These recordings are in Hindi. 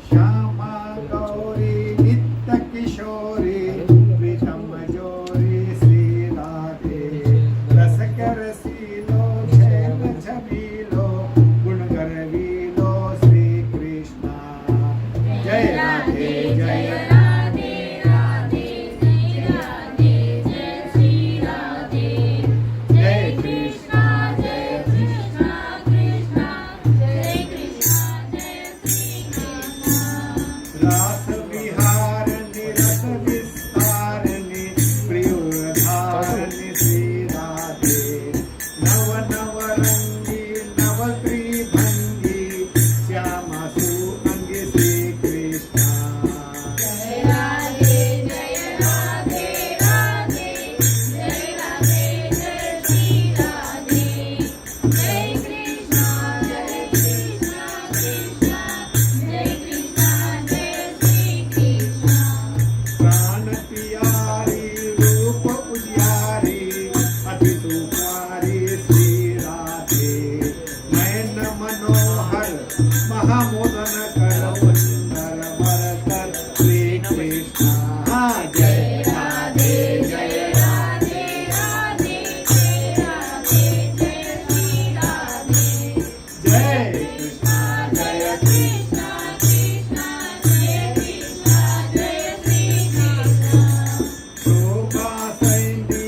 श्यामा गौरी नित्य किशोरी प्रीतम जोरी श्री राधे रस रसीलो छैल छबीलो गुण गर्वीलो श्री कृष्णा जय राधे जय राधे राधे जय राधे जय श्री राधे जय कृष्णा कृष्णा कृष्णा जय कृष्णा जय श्री कृष्णा रास विहारनि रस विस्तारनि प्रियोधारनि श्री राधे नव नव रंगी नव त्रिभंगी श्यामा सुअंगी श्री कृष्णा जय राधे राधे राधे जय राधे जय श्री राधे जय कृष्णा कृष्णा जय कृष्णा जय श्री कृष्णा प्राण प्यारी रूप उजियारी अति सुकुमारी श्री राधे नयन मनोहर महामोदन कर सुंदर वरकर श्री कृष्णा जय राधे राधे राधे जय राधे जय श्री राधे जय कृष्णा जय कृष्णा कृष्णा जय कृष्णा जय श्री कृष्णा शोभा सैनी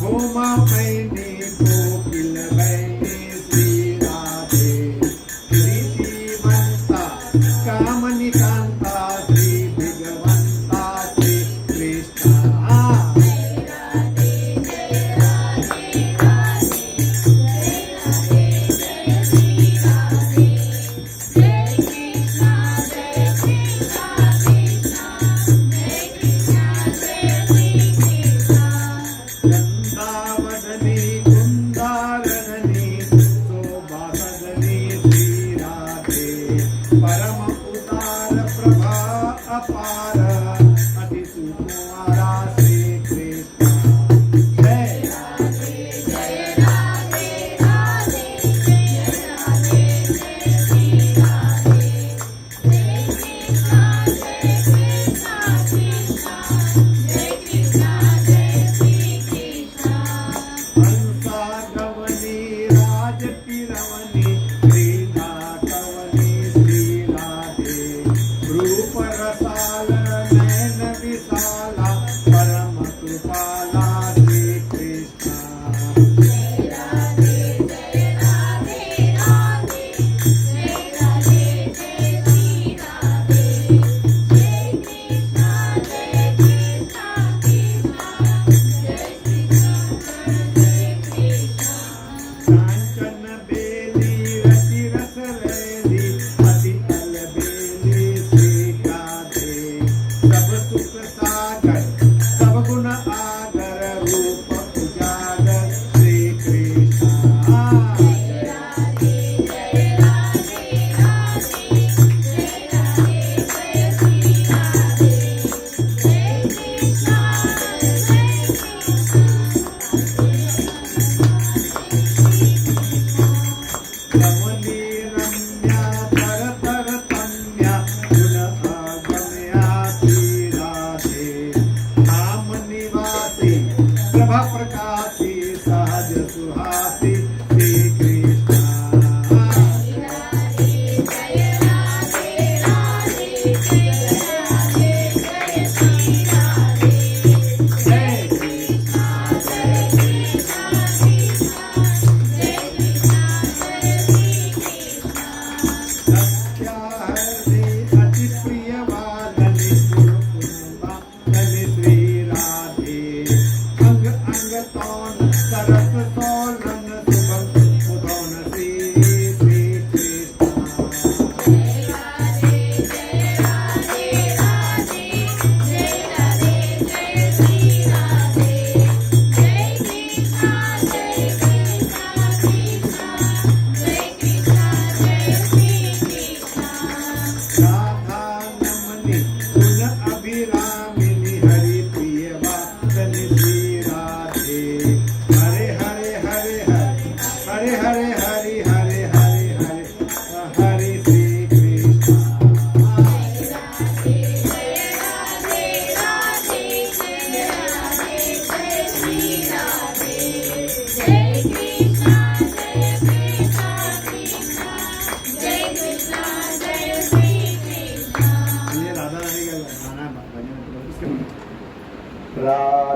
भूमा मैनी कोकिल बैनी श्री राधे प्रीतिवंता कामनी कांता श्री भगवंता श्री कृष्णा राधे राधे राधे जय राधे जय श्री राधे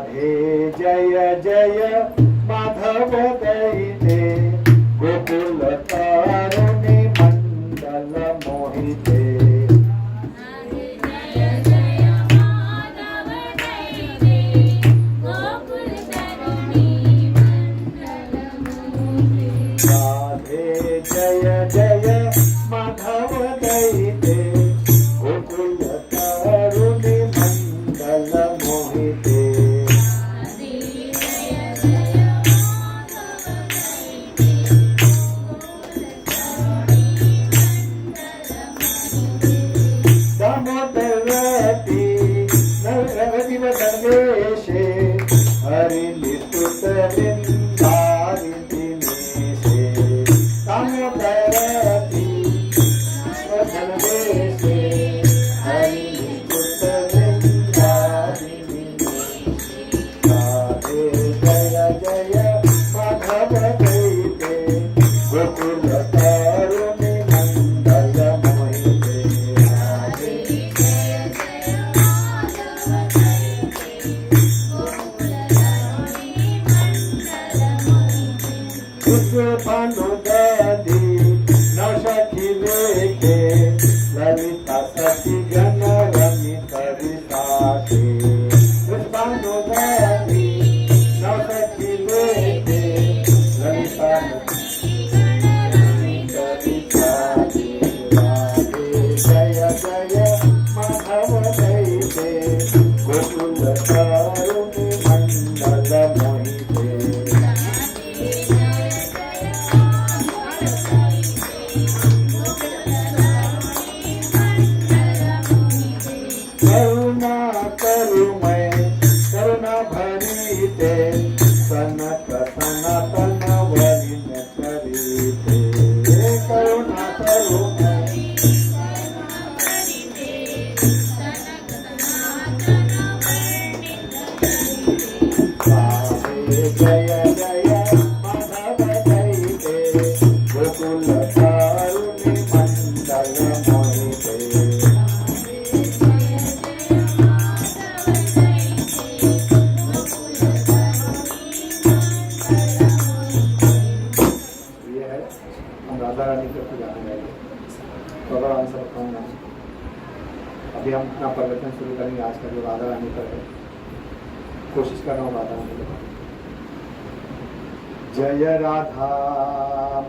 राधे जय जय माधव दैते गोकुल तरुणी मंडल मोहिते जय जय माधव दैते गोकुल तरुणी मंडल मोहिते राधे जय जय माधव दैते गोकुल तरुणी मंडल मोहिते दामोदरवती नरवती वदनेशे हरिनिस्तुत वृंदारि दिनेशे दामोदरवती वदनेशे हरिनिस्तुत वृंदारि दिनेशे राधे जय जय माधव दैते गोकुल तरुणी मंडल मोहिते राधे पुष्पानुदधि नवसखी लेके ललिता सखी गण रमित विशाखे पुष्पानुदधि नवसखी लेके ललिता रमित विशाखे राधे जय जय माधव दैते गोकुल तरुणी मंडल मोहिते करुणा करुमय करुणा भरीते सनक सनातन वरिण चरिते करुणा करुमय राधे जय जय माधव दैते गोकुल तरुणी मंडल मोहिते ये है हम राधा रानी के पूजा करेंगे तो आंसर कहूँगा अभी हम अपना प्रवचन शुरू करेंगे आज का जो राधा रानी का है कोशिश कर रहा हूँ राधा रानी का जय राधा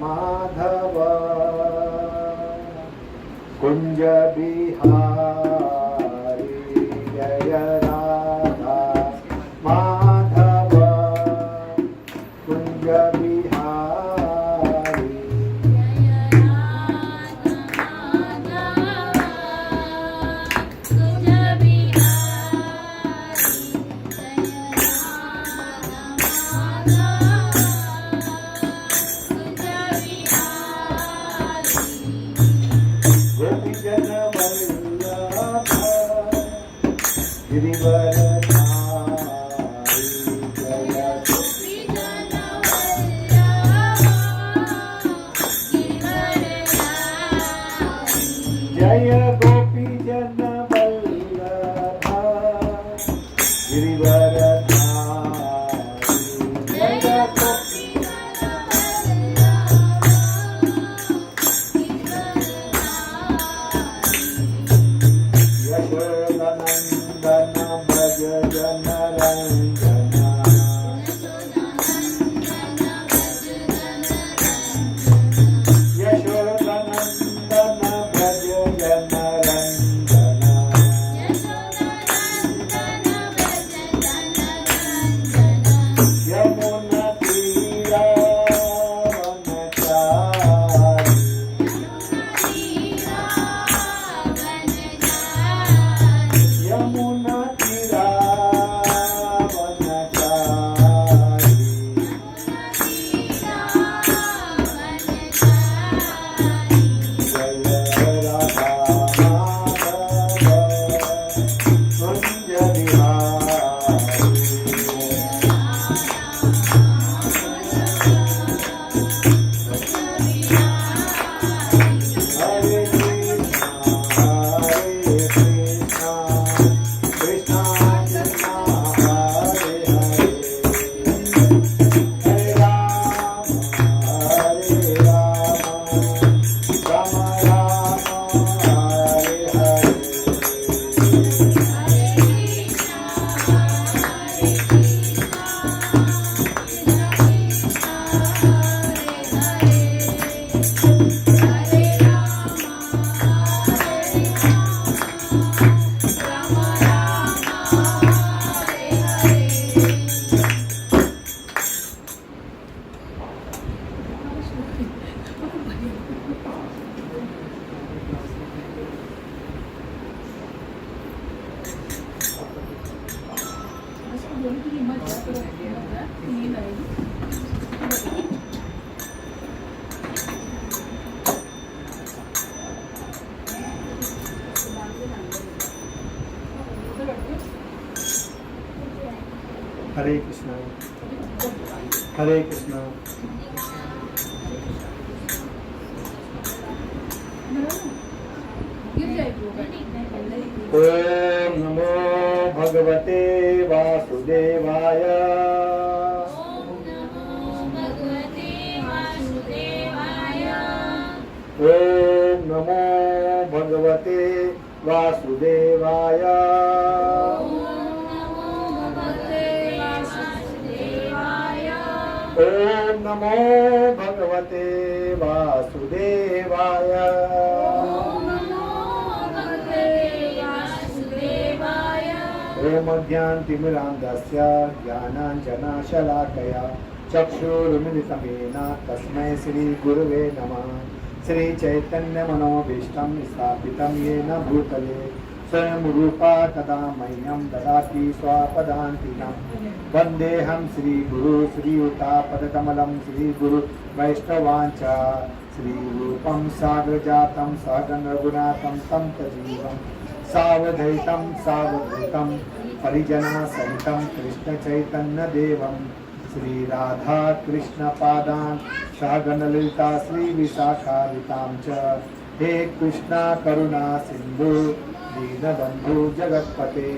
माधव कुंज बिहारी जय राधा माधव कुंज बिहारी गोपी जन वल्लभ गिरिवरधारी जय जय गोपी जन वल्लभ गिरिवरधारी जय गोपी यशोदनंदन भज जन रंजना यशोदनंदन भज जन हरे कृष्णा हरे कृष्णा। ओम नमो भगवते वासुदेवाय। ओम नमो भगवते वासुदेवाय। ओम नमो भगवते वासुदेवाय। ओम नमो भगवते वासुदेवाय। ओम नमो भगवते वासुदेवाय। ओम अज्ञानतिमिरान्धस्य ज्ञानाञ्जनशलाकया चक्षुरुन्मिलितं येन तस्मै श्रीगुरुवे नमः। श्रीचैतन्यमनोभीष्टं स्थापितं येन भूतले स्वयं रूपा कदा मह्यं ददाति स्वपदान्तिकं। वन्देऽहं श्रीगुरु श्रीयुतापदकमलं श्रीगुरु वैष्णवाञ्च श्रीरूपं साग्रजातं सहगण रघुनाथं तं सजीवं सावधैतं सावधूतं परिजनसहितं कृष्णचैतन्यदेवं श्रीराधा कृष्णपादान् सहगणललिता श्रीविशाखावितां च। हे कृष्णा करुणा सिन्धु दीनबन्धु जगत्पते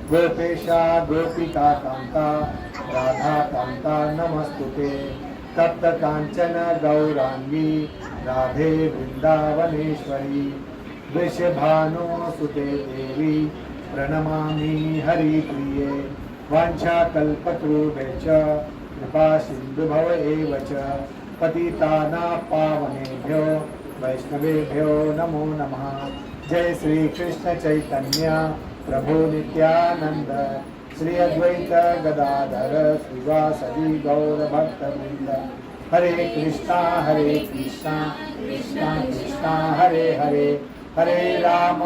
गोपेशा गोपिका कान्ता राधा कान्ता नमस्तुते। तप्त कांचन गौरांगी राधे वृंदावनेश्वरी वृषभानुसुते देवी प्रणमामि हरिप्रिये। वाञ्छाकल्पतरुभ्यश्च कृपा सिन्धुभव एव च पतितानां पावनेभ्यो वैष्णवेभ्यो नमो नमः। जय श्री कृष्ण चैतन्य प्रभु नित्यानंद श्री अद्वैत गदाधर श्रीवासदि गौर भक्तवृंद। हरे कृष्णा कृष्णा कृष्णा हरे हरे हरे राम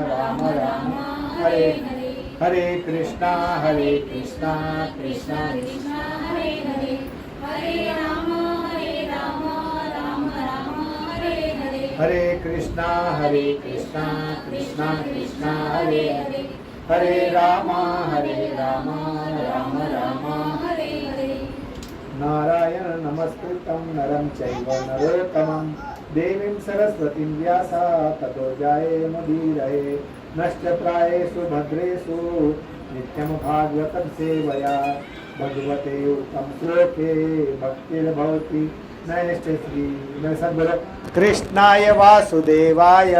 राम राम हरे हरे कृष्णा कृष्णा कृष्णा हरे हरे हरे राम राम राम हरे हरे हरे कृष्णा कृष्णा कृष्णा हरे हरे हरे राम राम राम हरे हरे। नारायण नमस्कृतं नरं चैव नरोत्तमं देवीं सरस्वतीं व्यासा ततो जयमुदीरये। नष्टप्रायेषु भद्रेषु नित्यं भागवतं सेवया भगवते उत्तम श्लोके भक्तिर्भवति नैष्ठ श्री। मैं सब बोलो कृष्णाय वासुदेवाय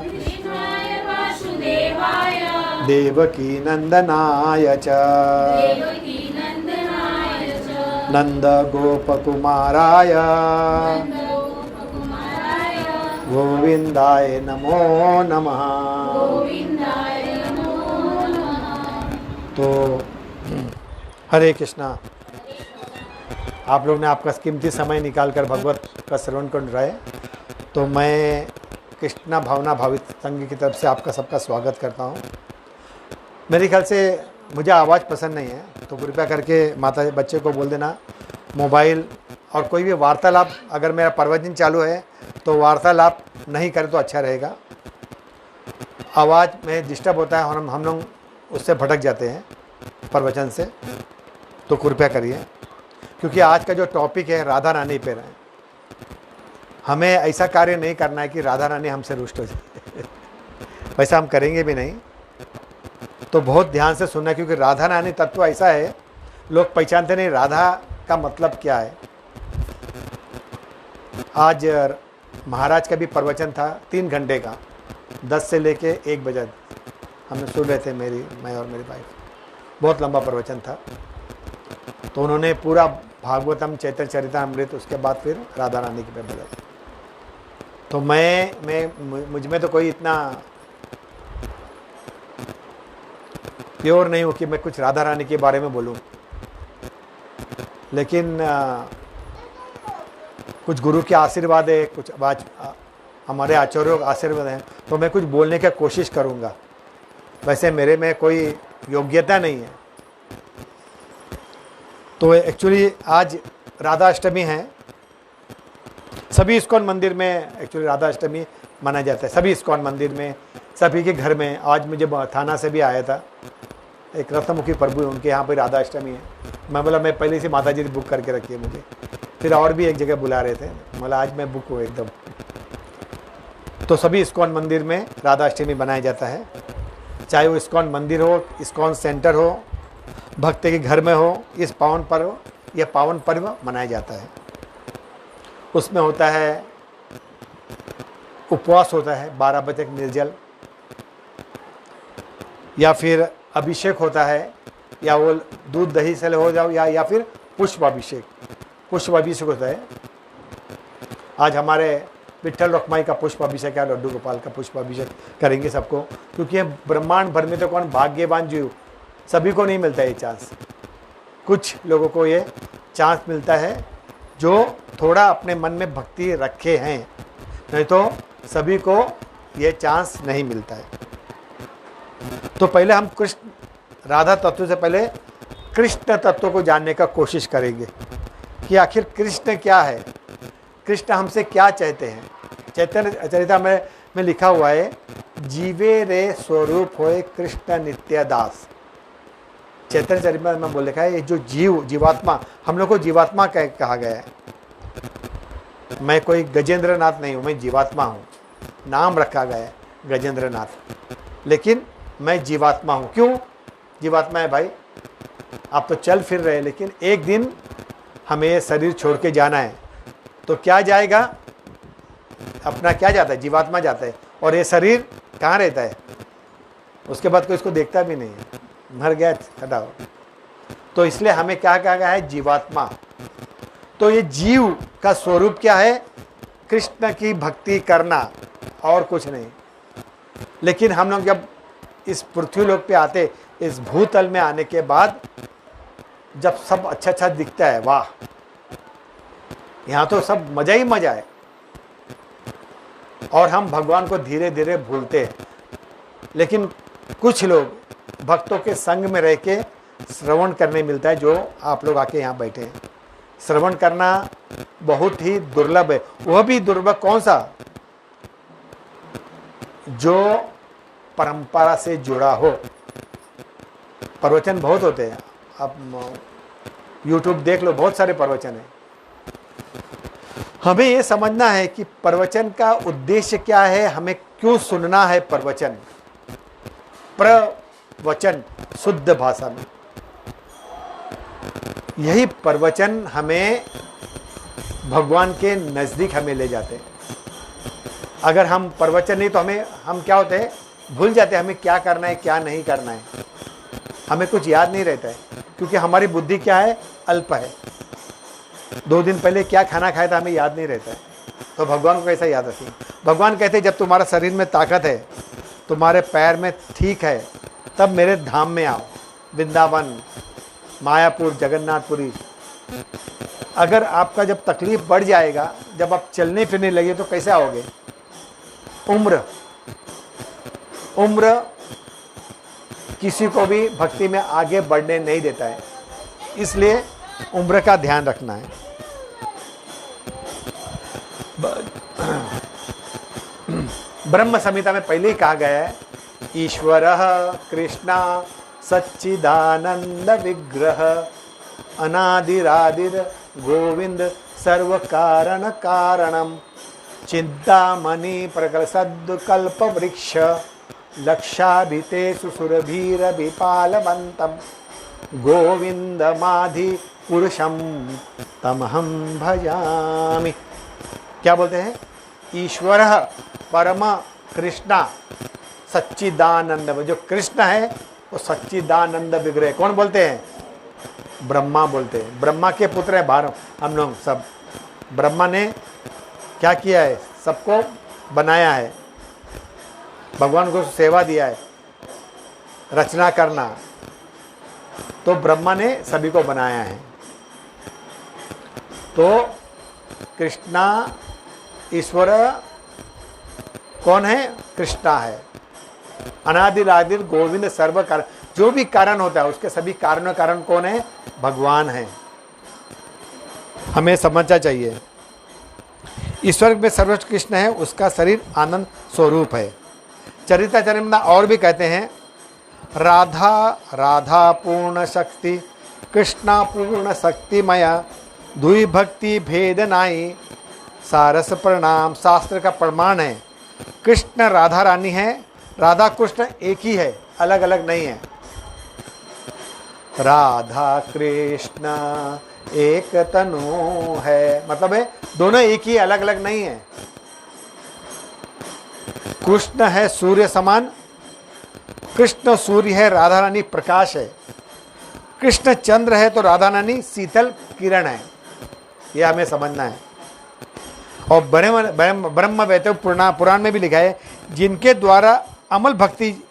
कृष्णाय वासुदेवाय देवकी नंदनाय च देवकी नंदनाय च नंद गोपकुमाराय नन्दगोपकुमाराय गोविंदाय नमो नमः। गोविन्दाय नमो नमः। तो हरे कृष्णा। आप लोग ने आपका कीमती समय निकालकर भगवत का श्रवण कर रहे हैं, तो मैं कृष्णा भावना भावित संघ की तरफ से आपका सबका स्वागत करता हूं। मेरे ख्याल से मुझे आवाज़ पसंद नहीं है, तो कृपया करके माता बच्चे को बोल देना मोबाइल और कोई भी वार्तालाप, अगर मेरा प्रवचन चालू है तो वार्तालाप नहीं करे तो अच्छा रहेगा। आवाज़ में डिस्टर्ब होता है और हम लोग उससे भटक जाते हैं प्रवचन से, तो कृपया करिए, क्योंकि आज का जो टॉपिक है राधा रानी पे है। हमें ऐसा कार्य नहीं करना है कि राधा रानी हमसे रुष्ट हो जाए वैसा हम करेंगे भी नहीं, तो बहुत ध्यान से सुनना, क्योंकि राधा रानी तत्व ऐसा है लोग पहचानते नहीं राधा का मतलब क्या है। आज महाराज का भी प्रवचन था 3 घंटे का, 10 से लेके 1 बजे हमने सुन रहे थे, मैं और मेरी वाइफ। बहुत लंबा प्रवचन था, तो उन्होंने पूरा भागवतम चैतन्य चरितामृत, उसके बाद फिर राधा रानी के पे बोला। तो मैं मुझ में तो कोई इतना प्योर नहीं हूँ कि मैं कुछ राधा रानी के बारे में बोलूँ, लेकिन कुछ गुरु के आशीर्वाद है, कुछ हमारे आचार्यों का आशीर्वाद है, तो मैं कुछ बोलने की कोशिश करूँगा। वैसे मेरे में कोई योग्यता नहीं है। तो एक्चुअली आज राधा अष्टमी है, सभी इस्कॉन मंदिर में एक्चुअली राधा अष्टमी मनाया जाता है, सभी इस्कॉन मंदिर में, सभी के घर में। आज मुझे थाना से भी आया था, एक रत्नमुखी प्रभु है, उनके यहाँ पर राधा अष्टमी है। मैं बोला मैं पहले से माता जी बुक करके रखी है मुझे। फिर और भी एक जगह बुला रहे थे, बोला आज मैं बुक हूँ एकदम। तो सभी इस्कॉन मंदिर में राधा अष्टमी बनाया जाता है, चाहे वो इस्कॉन मंदिर हो, इस्कॉन सेंटर हो, भक्त के घर में हो, इस पावन पर्व मनाया जाता है। उसमें होता है उपवास होता है 12 बजे तक निर्जल, या फिर अभिषेक होता है, या वो दूध दही से हो जाओ, या फिर पुष्पाभिषेक होता है। आज हमारे विठ्ठल रखमाई का पुष्पाभिषेक है, लड्डू गोपाल का पुष्पाभिषेक करेंगे सबको, क्योंकि ब्रह्मांड भर में तो कौन भाग्यवान जीव, सभी को नहीं मिलता ये चांस। कुछ लोगों को ये चांस मिलता है जो थोड़ा अपने मन में भक्ति रखे हैं, नहीं तो सभी को ये चांस नहीं मिलता है। तो पहले हम कृष्ण राधा तत्व से पहले कृष्ण तत्व को जानने का कोशिश करेंगे कि आखिर कृष्ण क्या है, कृष्ण हमसे क्या चाहते हैं। चैतन्य चरिता में लिखा हुआ है, जीवे रे स्वरूप होए कृष्ण नित्य दास। चैतन्य चरिता में बोल लिखा है, ये जो जीवात्मा, हम लोग को जीवात्मा कहा गया है। मैं कोई गजेंद्र नाथ नहीं हूँ, मैं जीवात्मा हूँ, नाम रखा गया है गजेंद्र नाथ, लेकिन मैं जीवात्मा हूँ। क्यों जीवात्मा है भाई? आप तो चल फिर रहे हैं, लेकिन एक दिन हमें ये शरीर छोड़ के जाना है, तो क्या जाएगा? अपना क्या जाता है? जीवात्मा जाता है। और ये शरीर कहाँ रहता है? उसके बाद कोई इसको देखता भी नहीं है, मर गया, हटाओ। तो इसलिए हमें क्या कहा गया है? जीवात्मा। तो ये जीव का स्वरूप क्या है? कृष्ण की भक्ति करना, और कुछ नहीं। लेकिन हम लोग जब इस पृथ्वी लोक पे आते, इस भूतल में आने के बाद जब सब अच्छा दिखता है, वाह, यहाँ तो सब मजा ही मजा है, और हम भगवान को धीरे धीरे भूलते हैं। लेकिन कुछ लोग भक्तों के संग में रह के श्रवण करने मिलता है, जो आप लोग आके यहाँ बैठे हैं। श्रवण करना बहुत ही दुर्लभ है। वह भी दुर्लभ कौन सा? जो परंपरा से जुड़ा हो। प्रवचन बहुत होते हैं, आप YouTube देख लो, बहुत सारे प्रवचन हैं। हमें ये समझना है कि प्रवचन का उद्देश्य क्या है, हमें क्यों सुनना है प्रवचन। प्रवचन शुद्ध भाषा में, यही प्रवचन हमें भगवान के नज़दीक हमें ले जाते हैं। अगर हम प्रवचन नहीं, तो हम क्या होते हैं? भूल जाते हैं हमें क्या करना है, क्या नहीं करना है। हमें कुछ याद नहीं रहता है, क्योंकि हमारी बुद्धि क्या है? अल्प है। 2 दिन पहले क्या खाना खाया था हमें याद नहीं रहता है, तो भगवान को कैसा याद रखें? भगवान कहते हैं, जब तुम्हारा शरीर में ताकत है, तुम्हारे पैर में ठीक है, तब मेरे धाम में आओ, वृंदावन, मायापुर, जगन्नाथपुरी। अगर आपका जब तकलीफ बढ़ जाएगा, जब आप चलने फिरने लगे, तो कैसे आओगे? उम्र किसी को भी भक्ति में आगे बढ़ने नहीं देता है, इसलिए उम्र का ध्यान रखना है। ब्रह्म संहिता में पहले ही कहा गया है, ईश्वरः कृष्णा सच्चिदानंद विग्रह अनादिरादिर गोविंद सर्व कारण कारणम चिंतामणि प्रकलसद्कल्प वृक्ष लक्षाभितेषु सुरभीर विपालवंतम गोविंदमाधि पुरुषम तमहम भजामि। क्या बोलते हैं? ईश्वर परम कृष्णा सच्चिदानंद। जो कृष्ण है वो सच्चिदानंद विग्रह। कौन बोलते हैं? ब्रह्मा बोलते हैं। ब्रह्मा के पुत्र है भारत, हम लोग सब। ब्रह्मा ने क्या किया है? सबको बनाया है, भगवान को सेवा दिया है, रचना करना। तो ब्रह्मा ने सभी को बनाया है। तो कृष्णा ईश्वर कौन है? कृष्णा है। अनादिरादिर गोविंद सर्व कारण। जो भी कारण होता है उसके सभी कारणों कारण कौन है? भगवान है। हमें समझना चाहिए। ईश्वर में सर्वोच्च कृष्ण है, उसका शरीर आनंद स्वरूप है। चरिताचर्य में और भी कहते हैं, राधा राधा पूर्ण शक्ति कृष्णा पूर्ण शक्तिमया दुई भक्ति भेद नाई सारस प्रणाम। शास्त्र का प्रमाण है, कृष्ण राधा रानी है, राधा कृष्ण एक ही है, अलग अलग नहीं है। राधा कृष्ण एक तनु है, मतलब है दोनों एक ही, अलग अलग नहीं है। कृष्ण है सूर्य समान, कृष्ण सूर्य है, राधा रानी प्रकाश है। कृष्ण चंद्र है तो राधा रानी शीतल किरण है, यह हमें समझना है। और ब्रह्म वैतव पुराण में भी लिखा है, जिनके द्वारा अमल भक्ति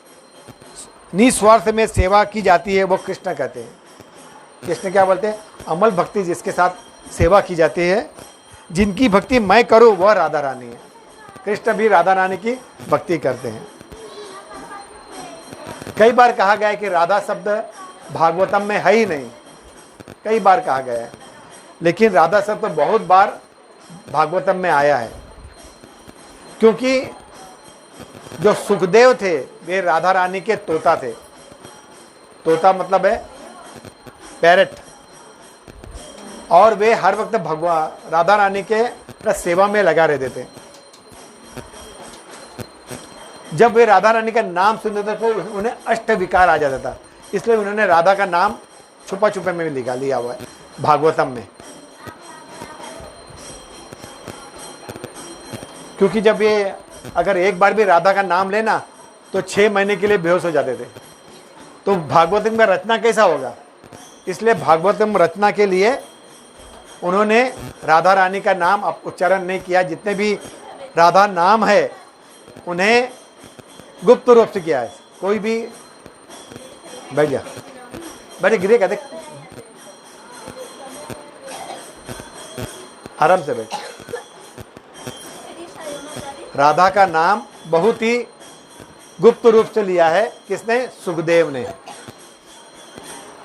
निस्वार्थ में सेवा की जाती है वो कृष्ण कहते हैं। कृष्ण क्या बोलते हैं? अमल भक्ति जिसके साथ सेवा की जाती है, जिनकी भक्ति मैं करूं वह राधा रानी है। कृष्ण भी राधा रानी की भक्ति करते हैं। कई बार कहा गया है कि राधा शब्द भागवतम में है ही नहीं, कई बार कहा गया है, लेकिन राधा शब्द बहुत बार भागवतम में आया है। क्योंकि जो सुखदेव थे वे राधा रानी के तोता थे। तोता मतलब है पैरट, और वे हर वक्त भगवान राधा रानी के सेवा में लगा रहते थे। जब वे राधा रानी का नाम सुनते थे तो उन्हें अष्ट विकार आ जाता था, इसलिए उन्होंने राधा का नाम छुपा छुपे में भी लिखा लिया हुआ है भागवतम में। क्योंकि जब ये अगर एक बार भी राधा का नाम लेना तो 6 महीने के लिए बेहोश हो जाते थे, तो भागवतम का रचना कैसा होगा? इसलिए भागवतम रचना के लिए उन्होंने राधा रानी का नाम उच्चारण नहीं किया। जितने भी राधा नाम है उन्हें गुप्त रूप से किया है। कोई भी बैठ जा, बैठे, गिरे कहते, आराम से बैठ। राधा का नाम बहुत ही गुप्त रूप से लिया है। किसने? सुखदेव ने।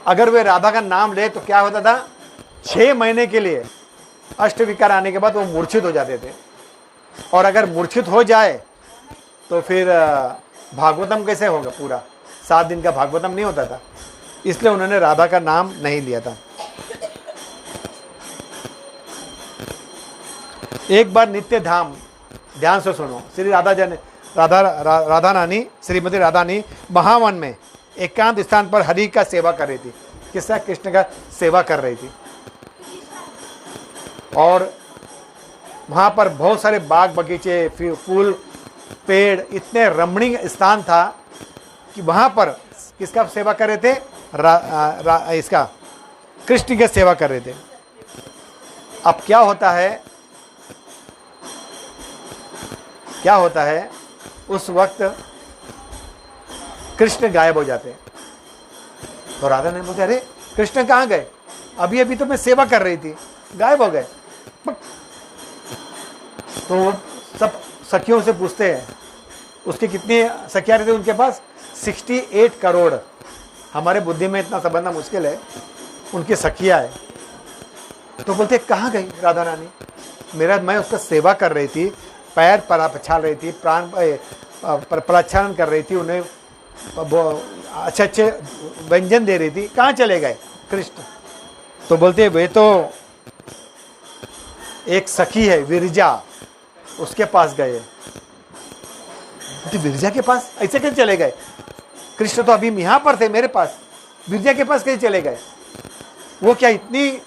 अगर वे राधा का नाम ले तो क्या होता था? 6 महीने के लिए अष्ट विकार आने के बाद वो मूर्छित हो जाते थे, और अगर मूर्छित हो जाए तो फिर भागवतम कैसे होगा? पूरा 7 दिन का भागवतम नहीं होता था, इसलिए उन्होंने राधा का नाम नहीं लिया था। एक बार नित्य धाम, ध्यान से सुनो, श्री राधा रानी श्रीमती राधा रानी महावन में एकांत स्थान पर हरि का सेवा कर रही थी। किसका? कृष्ण का सेवा कर रही थी। और वहाँ पर बहुत सारे बाग बगीचे, फूल, पेड़, इतने रमणीय स्थान था कि वहाँ पर किसका सेवा कर रहे थे? इसका कृष्ण की सेवा कर रहे थे। अब क्या होता है उस वक्त कृष्ण गायब हो जाते हैं। तो राधा ने बोलते, अरे कृष्ण कहाँ गए? अभी अभी तो मैं सेवा कर रही थी, गायब हो गए। तो वो सब सखियों से पूछते हैं, उसकी कितनी सखियां रहती उनके पास? 68 करोड़। हमारे बुद्धि में इतना समझना मुश्किल है, उनकी सखियां है। तो बोलते कहाँ गई राधा रानी? मैं उसका सेवा कर रही थी, पैर पछाड़ रही थी, प्राण प्रक्षालन कर रही थी, उन्हें अच्छे अच्छे व्यंजन दे रही थी, कहाँ चले गए कृष्ण? तो बोलते वे तो एक सखी है विरजा, उसके पास गए। विरजा के पास ऐसे कैसे चले गए? कृष्ण तो अभी यहाँ पर थे मेरे पास, विरजा के पास कैसे चले गए? वो क्या इतनी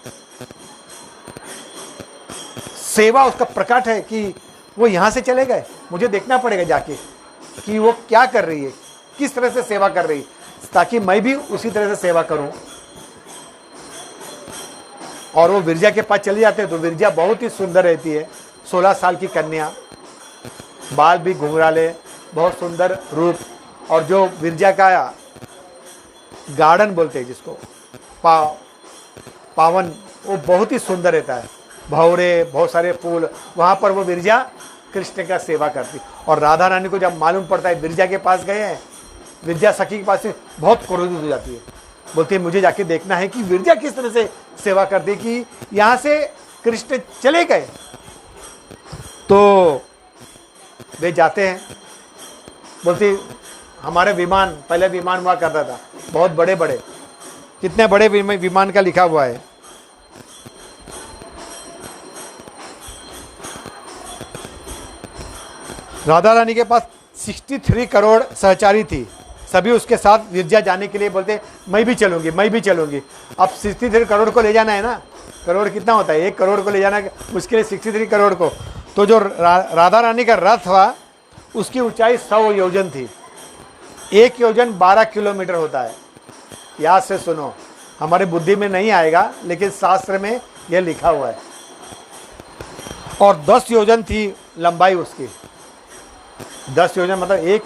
सेवा उसका प्रकट है कि वो यहाँ से चले गए? मुझे देखना पड़ेगा जाके कि वो क्या कर रही है, किस तरह से सेवा कर रही है, ताकि मैं भी उसी तरह से सेवा करूं। और वो विरजा के पास चले जाते हैं। तो विरजा बहुत ही सुंदर रहती है, 16 साल की कन्या, बाल भी घुंघराले, बहुत सुंदर रूप। और जो विरजा का गार्डन बोलते हैं जिसको, पावन, वो बहुत ही सुंदर रहता है, भौरे, बहुत सारे फूल। वहाँ पर वो विरजा कृष्ण का सेवा करती। और राधा रानी को जब मालूम पड़ता है विरजा के पास गए हैं, विरजा सखी के पास से बहुत क्रोधित हो जाती है, बोलती है मुझे जाके देखना है कि विरजा किस तरह से सेवा करती है कि यहाँ से कृष्ण चले गए। तो वे जाते हैं, बोलती हमारे विमान, पहले विमान हुआ करता था बहुत बड़े बड़े, कितने बड़े विमान का लिखा हुआ है। राधा रानी के पास 63 करोड़ सहचारी थी, सभी उसके साथ विरजा जाने के लिए बोलते मैं भी चलूंगी, मैं भी चलूंगी। अब 63 करोड़ को ले जाना है ना, करोड़ कितना होता है, 1 करोड़ को ले जाना मुश्किल है, 63 करोड़ को। तो जो राधा रानी का रथ हुआ उसकी ऊंचाई 100 योजन थी। 1 योजन 12 किलोमीटर होता है। याद से सुनो, हमारे बुद्धि में नहीं आएगा लेकिन शास्त्र में यह लिखा हुआ है। और 10 योजन थी लंबाई उसकी। 10 योजन मतलब 1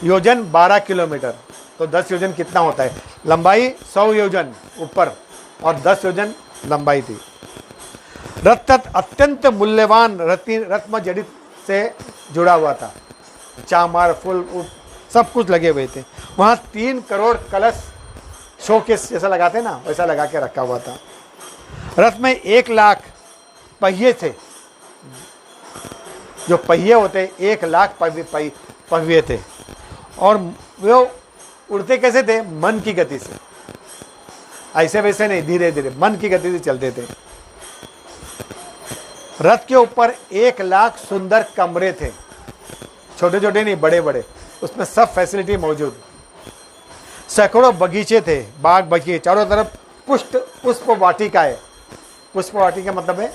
योजन 12 किलोमीटर, तो 10 योजन कितना होता है, लंबाई 100 योजन ऊपर और 10 योजन लंबाई थी। रथ अत्यंत मूल्यवान रत्न जड़ित से जुड़ा हुआ था, चामार फूल सब कुछ लगे हुए थे। वहाँ 3 करोड़ कलश शोकेस जैसा लगाते ना, वैसा लगा के रखा हुआ था। रथ में 1 लाख पहिए थे, जो पहिए होते 1 लाख पहिए थे। और वो उड़ते कैसे थे, मन की गति से, ऐसे वैसे नहीं, धीरे धीरे मन की गति से चलते थे। रथ के ऊपर 1 लाख सुंदर कमरे थे, छोटे छोटे नहीं, बड़े बड़े, उसमें सब फैसिलिटी मौजूद। सैकड़ों बगीचे थे, बाग बगीचे, चारों तरफ पुष्प वाटिका है। पुष्प वाटिका मतलब है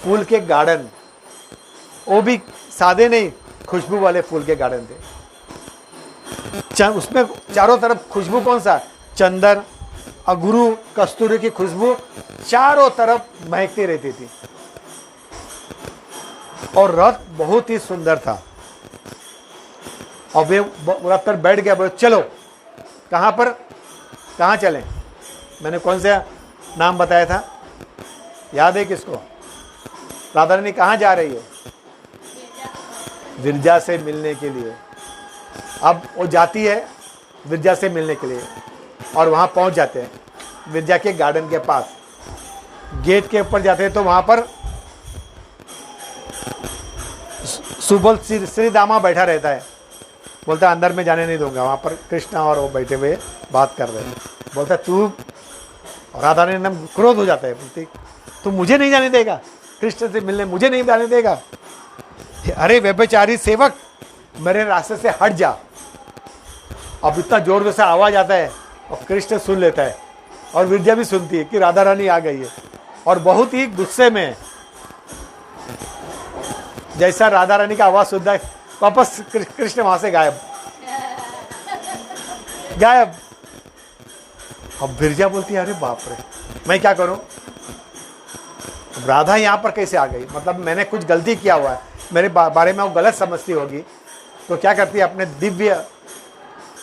फूल के गार्डन, वो भी सादे नहीं, खुशबू वाले फूल के गार्डन थे। उसमें चारों तरफ खुशबू कौन सा, चंदन, अगरू, कस्तूरी की खुशबू चारों तरफ महकती रहती थी। और रथ बहुत ही सुंदर था। और वे रथ पर बैठ गया, बोले चलो। कहाँ पर, कहाँ चलें, मैंने कौन सा नाम बताया था, याद है किसको? राधा रानी कहाँ जा रही है? विरजा से मिलने के लिए। अब वो जाती है विरजा से मिलने के लिए और वहाँ पहुँच जाते हैं विरजा के गार्डन के पास। गेट के ऊपर जाते हैं तो वहाँ पर सुबल श्री दामा बैठा रहता है, बोलता है अंदर में जाने नहीं दूंगा। वहाँ पर कृष्णा और वो बैठे हुए बात कर रहे हैं। बोलता है तू, राधा रानी एकदम क्रोध हो जाता है, बोलती तू मुझे नहीं जाने देगा, कृष्ण से मिलने मुझे नहीं जाने देगा। अरे व्यभिचारी सेवक, मेरे रास्ते से हट जा। अब इतना जोर से आवाज आता है और कृष्ण सुन लेता है और विरजा भी सुनती है कि राधा रानी आ गई है और बहुत ही गुस्से में है। जैसा राधा रानी का आवाज सुनता है वापस कृष्ण वहां से गायब। अब विरजा बोलती है अरे बाप रे, मैं क्या करूं, राधा यहाँ पर कैसे आ गई, मतलब मैंने कुछ गलती किया हुआ है, मेरे बारे में वो गलत समझती होगी। तो क्या करती है, अपने दिव्य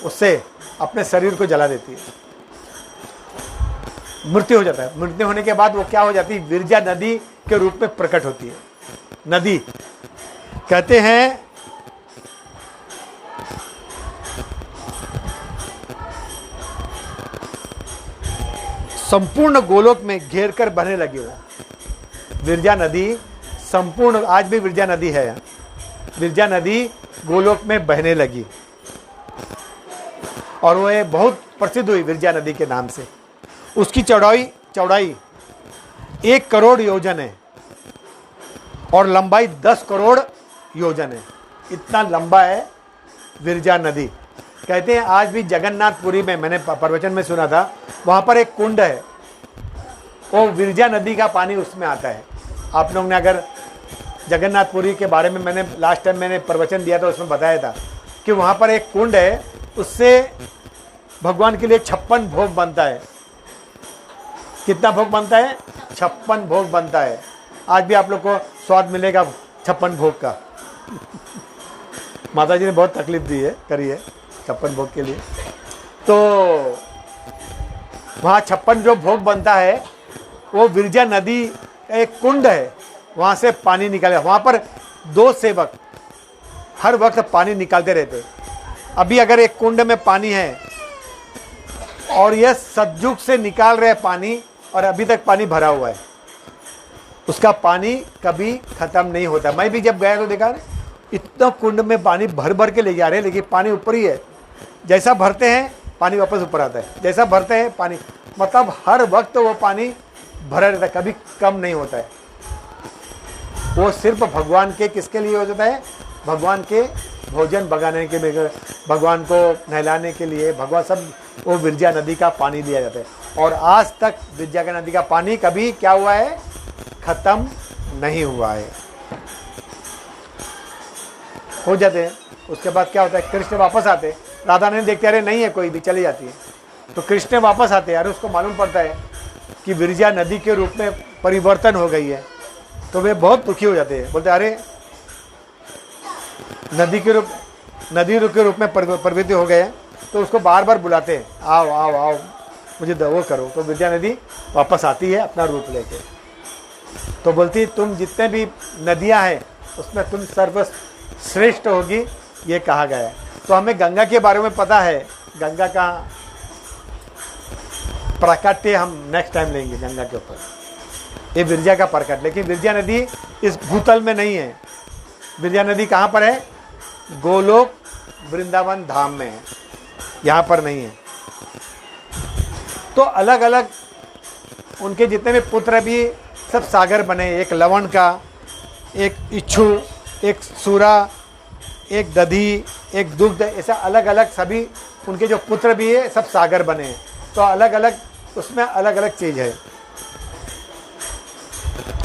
उससे अपने शरीर को जला देती है, मृत्यु हो जाता है। मृत्यु होने के बाद वो क्या हो जाती है, विरजा नदी के रूप में प्रकट होती है। नदी कहते हैं संपूर्ण गोलोक में घेर कर बहने लगी वो विरजा नदी। संपूर्ण, आज भी विरजा नदी है, विरजा नदी गोलोक में बहने लगी और वो बहुत प्रसिद्ध हुई विरजा नदी के नाम से। उसकी चौड़ाई 1 करोड़ योजन है और लंबाई 10 करोड़ योजन है। इतना लंबा है विरजा नदी। कहते हैं आज भी जगन्नाथपुरी में, मैंने प्रवचन में सुना था, वहाँ पर एक कुंड है, वो विरजा नदी का पानी उसमें आता है। आप लोग ने अगर जगन्नाथपुरी के बारे में, मैंने लास्ट टाइम मैंने प्रवचन दिया था, उसमें बताया था कि वहाँ पर एक कुंड है, उससे भगवान के लिए 56 भोग बनता है। कितना भोग बनता है? 56 भोग बनता है। आज भी आप लोग को स्वाद मिलेगा 56 भोग का। माता जी ने बहुत तकलीफ दी है, करी है 56 भोग के लिए। तो वहाँ 56 जो भोग बनता है वो विरजा नदी का एक कुंड है, वहाँ से पानी निकाले। वहाँ पर 2 सेवक हर वक्त पानी निकालते रहते। अभी अगर एक कुंड में पानी है और यह सतयुग से निकाल रहे पानी और अभी तक पानी भरा हुआ है, उसका पानी कभी खत्म नहीं होता। मैं भी जब गया तो देखा इतना कुंड में पानी भर भर के ले जा रहे हैं, लेकिन पानी ऊपर ही है, जैसा भरते हैं पानी वापस ऊपर आता है, जैसा भरते हैं पानी, मतलब हर वक्त वो पानी भरा रहता है, कभी कम नहीं होता है। वो सिर्फ भगवान के किसके लिए हो जाता है? भगवान के भोजन बगाने के लिए, भगवान को नहलाने के लिए, भगवान सब वो विरजा नदी का पानी दिया जाता है। और आज तक विरजा का नदी का पानी कभी क्या हुआ है? खत्म नहीं हुआ है। हो जाते हैं, उसके बाद क्या होता है? कृष्ण वापस आते, राधा रानी देखते अरे नहीं है कोई भी, चली जाती है। तो कृष्ण वापस आते हैं, अरे उसको मालूम पड़ता है कि विरजा नदी के रूप में परिवर्तन हो गई है। तो वे बहुत दुखी हो जाते हैं, बोलते अरे नदी के रूप में प्रवृत्ति हो गए हैं। तो उसको बार बार बुलाते हैं, आओ आओ आओ मुझे वो करो। तो विरजा नदी वापस आती है अपना रूप लेके। तो बोलती तुम जितने भी नदियां हैं उसमें तुम सर्वश्रेष्ठ होगी, ये कहा गया है। तो हमें गंगा के बारे में पता है, गंगा का प्राकट्य हम नेक्स्ट टाइम लेंगे गंगा के ऊपर, ये विरजा का प्रकट। लेकिन विरजा नदी इस भूतल में नहीं है। विरजा नदी कहाँ पर है? गोलोक वृंदावन धाम में है, यहाँ पर नहीं है। तो अलग अलग उनके जितने भी पुत्र भी सब सागर बने, एक लवण का, एक इच्छु, एक सूरा, एक दधी, एक दुग्ध, ऐसा अलग अलग सभी उनके जो पुत्र भी है सब सागर बने हैं। तो अलग अलग उसमें अलग अलग चीज़ है।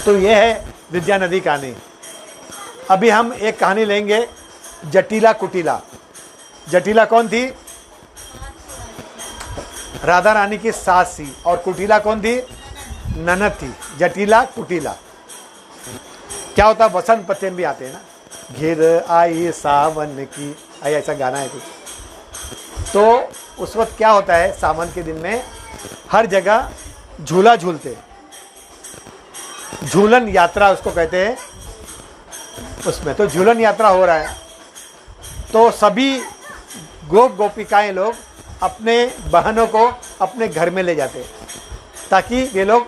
तो ये है विरजा नदी कहानी। अभी हम एक कहानी लेंगे, जटिला कुटिला। जटिला कौन थी? राधा रानी की सास थी। और कुटिला कौन थी? ननद थी। जटिला कुटिला क्या होता? वसंत पंचमी भी आते हैं ना, घिर आई सावन की, ऐसा गाना है कुछ। तो उस वक्त क्या होता है? सावन के दिन में हर जगह झूला झूलते, झूलन यात्रा उसको कहते हैं उसमें। तो झूलन यात्रा हो रहा है, तो सभी गोपिकाएं लोग अपने बहनों को अपने घर में ले जाते ताकि वे लोग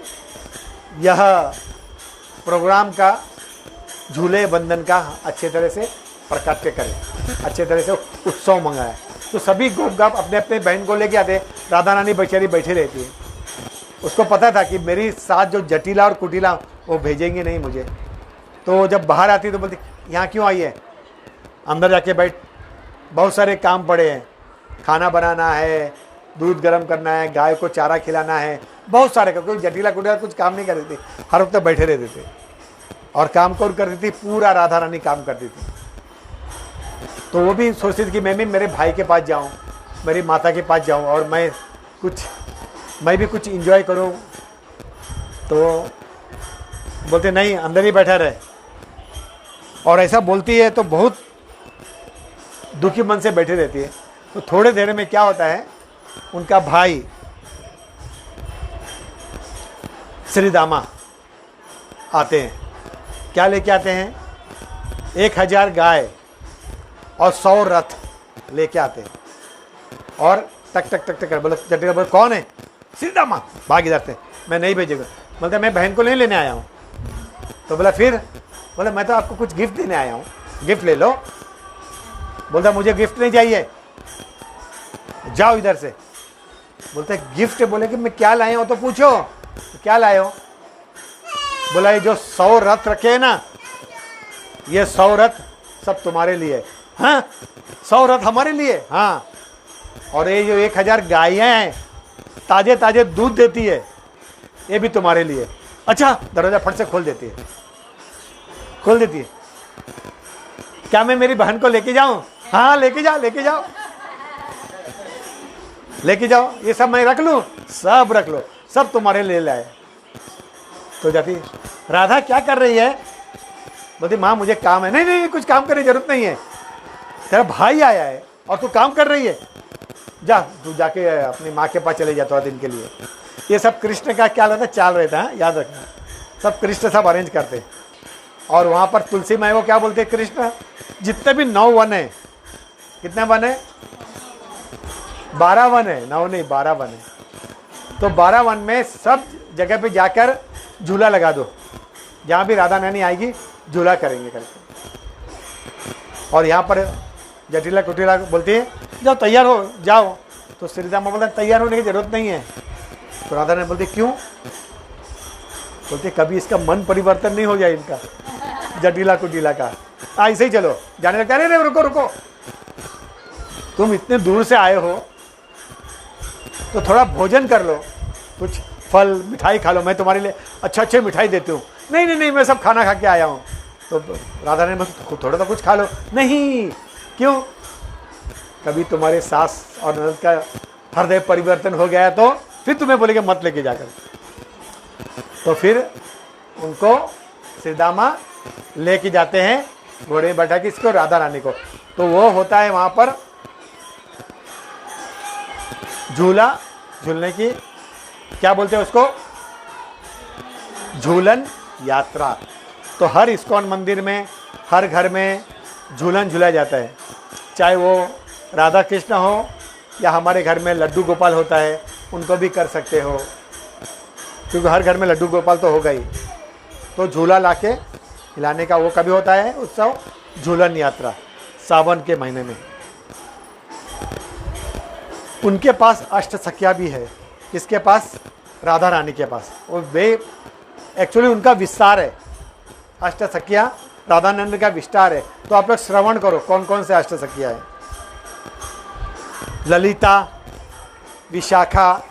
यह प्रोग्राम का, झूले बंधन का अच्छे तरह से प्रकट्य करें, अच्छे तरह से उत्सव मंगाए। तो सभी गोप अपने अपने बहन को लेके आते। राधा रानी बेचारी बैठी रहती है, उसको पता था कि मेरी साथ जो जटिला और कुटिला वो भेजेंगे नहीं मुझे। तो जब बाहर आती तो बोलती यहाँ क्यों आई है? अंदर जाके बैठ, बहुत सारे काम पड़े हैं, खाना बनाना है, दूध गर्म करना है, गाय को चारा खिलाना है, बहुत सारे का। कोई जटिला कुटिला कुछ काम नहीं कर रही थी, हर वक्त बैठे रहते थे। और काम कौन करती थी? पूरा राधा रानी काम करती थी। तो वो भी सोचती थी कि मैं भी मेरे भाई के पास जाऊँ, मेरी माता के पास जाऊँ और मैं भी कुछ इंजॉय करूँ। तो बोलते नहीं, अंदर ही बैठा रहे। और ऐसा बोलती है तो बहुत दुखी मन से बैठी रहती है। तो थोड़े देर में क्या होता है? उनका भाई श्री दामा आते हैं। क्या लेके आते हैं? 1000 गाय और 100 रथ लेके आते हैं। और टक टक टक टक कर बोले, जटिला बोले कौन है? श्री दामा। भाग इधर से, मैं नहीं भेजेगा। बोलते मैं बहन को नहीं लेने आया हूँ। तो बोला फिर? बोला मैं तो आपको कुछ गिफ्ट देने आया हूँ, गिफ्ट ले लो। बोलता मुझे गिफ्ट नहीं चाहिए, जाओ इधर से। बोलते गिफ्ट? बोले कि मैं क्या लाए हो? तो पूछो क्या लाए हो? बोला ये जो 100 रथ रखे हैं ना, ये 100 रथ सब तुम्हारे लिए। हाँ 100 रथ हमारे लिए? हाँ। और ये जो 1000 गायें हैं ताजे ताजे दूध देती है, ये भी तुम्हारे लिए। अच्छा, दरवाजा फट से खोल देती है, खोल देती है। क्या मैं मेरी बहन को लेके जाऊं? हाँ लेके जाओ, लेके जाओ, लेके जाओ। ये सब मैं रख लूं? सब रख लो, सब तुम्हारे ले लाए। तो जाती राधा क्या कर रही है? बोलती माँ मुझे काम है। नहीं नहीं, कुछ काम करने की जरूरत नहीं है, तेरा भाई आया है और तू काम कर रही है। जा तू जाके अपनी माँ के पास चले जा थोड़ा दिन के लिए। ये सब कृष्ण का क्या रहता? चाल रहता है, याद रखना। सब कृष्ण सब अरेंज करते। और वहाँ पर तुलसी माई को क्या बोलते? कृष्ण जितने भी 9 वन है, कितने वन है? 12 वन है, 9 नहीं 12 वन है। तो 12 वन में सब जगह पे जाकर झूला लगा दो, जहाँ भी राधा रानी आएगी झूला करेंगे करके। और यहाँ पर जटिला कुटिला बोलती है जाओ तैयार हो जाओ, तो श्री रामा बोलते तैयार होने की जरूरत नहीं है। तो राधा रानी बोलती क्यों? बोलते कभी इसका मन परिवर्तन नहीं हो जाए इनका जटिला कुटिला का, ऐसे ही चलो। जाने लगता है अरे रुको रुको, तुम इतने दूर से आए हो तो थोड़ा भोजन कर लो, कुछ फल मिठाई खा लो, मैं तुम्हारे लिए अच्छे मिठाई देती हूँ। नहीं नहीं नहीं मैं सब खाना खा के आया हूँ। तो राधा रानी बोलती थोड़ा तो कुछ खा लो। नहीं, क्यों? कभी तुम्हारे सास और ननद का हृदय परिवर्तन हो गया तो फिर तुम्हें बोलेंगे मत लेके जाकर। तो फिर उनको श्रीदामा लेके जाते हैं घोड़े में बैठा के इसको, राधा रानी को। तो वो होता है वहाँ पर झूला, झूलने की क्या बोलते हैं उसको, झूलन यात्रा। तो हर इस्कॉन मंदिर में, हर घर में झूलन झूला जाता है, चाहे वो राधा कृष्ण हो या हमारे घर में लड्डू गोपाल होता है, उनको भी कर सकते हो, क्योंकि हर घर में लड्डू गोपाल तो होगा ही। तो झूला लाके हिलाने का वो कभी होता है उत्सव, झूलन यात्रा, सावन के महीने में। उनके पास अष्ट सखिया भी है, किसके पास? राधा रानी के पास। और वे एक्चुअली उनका विस्तार है, अष्ट सखिया राधानंद का विस्तार है। तो आप लोग श्रवण करो कौन कौन से अष्ट सखिया है। ललिता, विशाखा,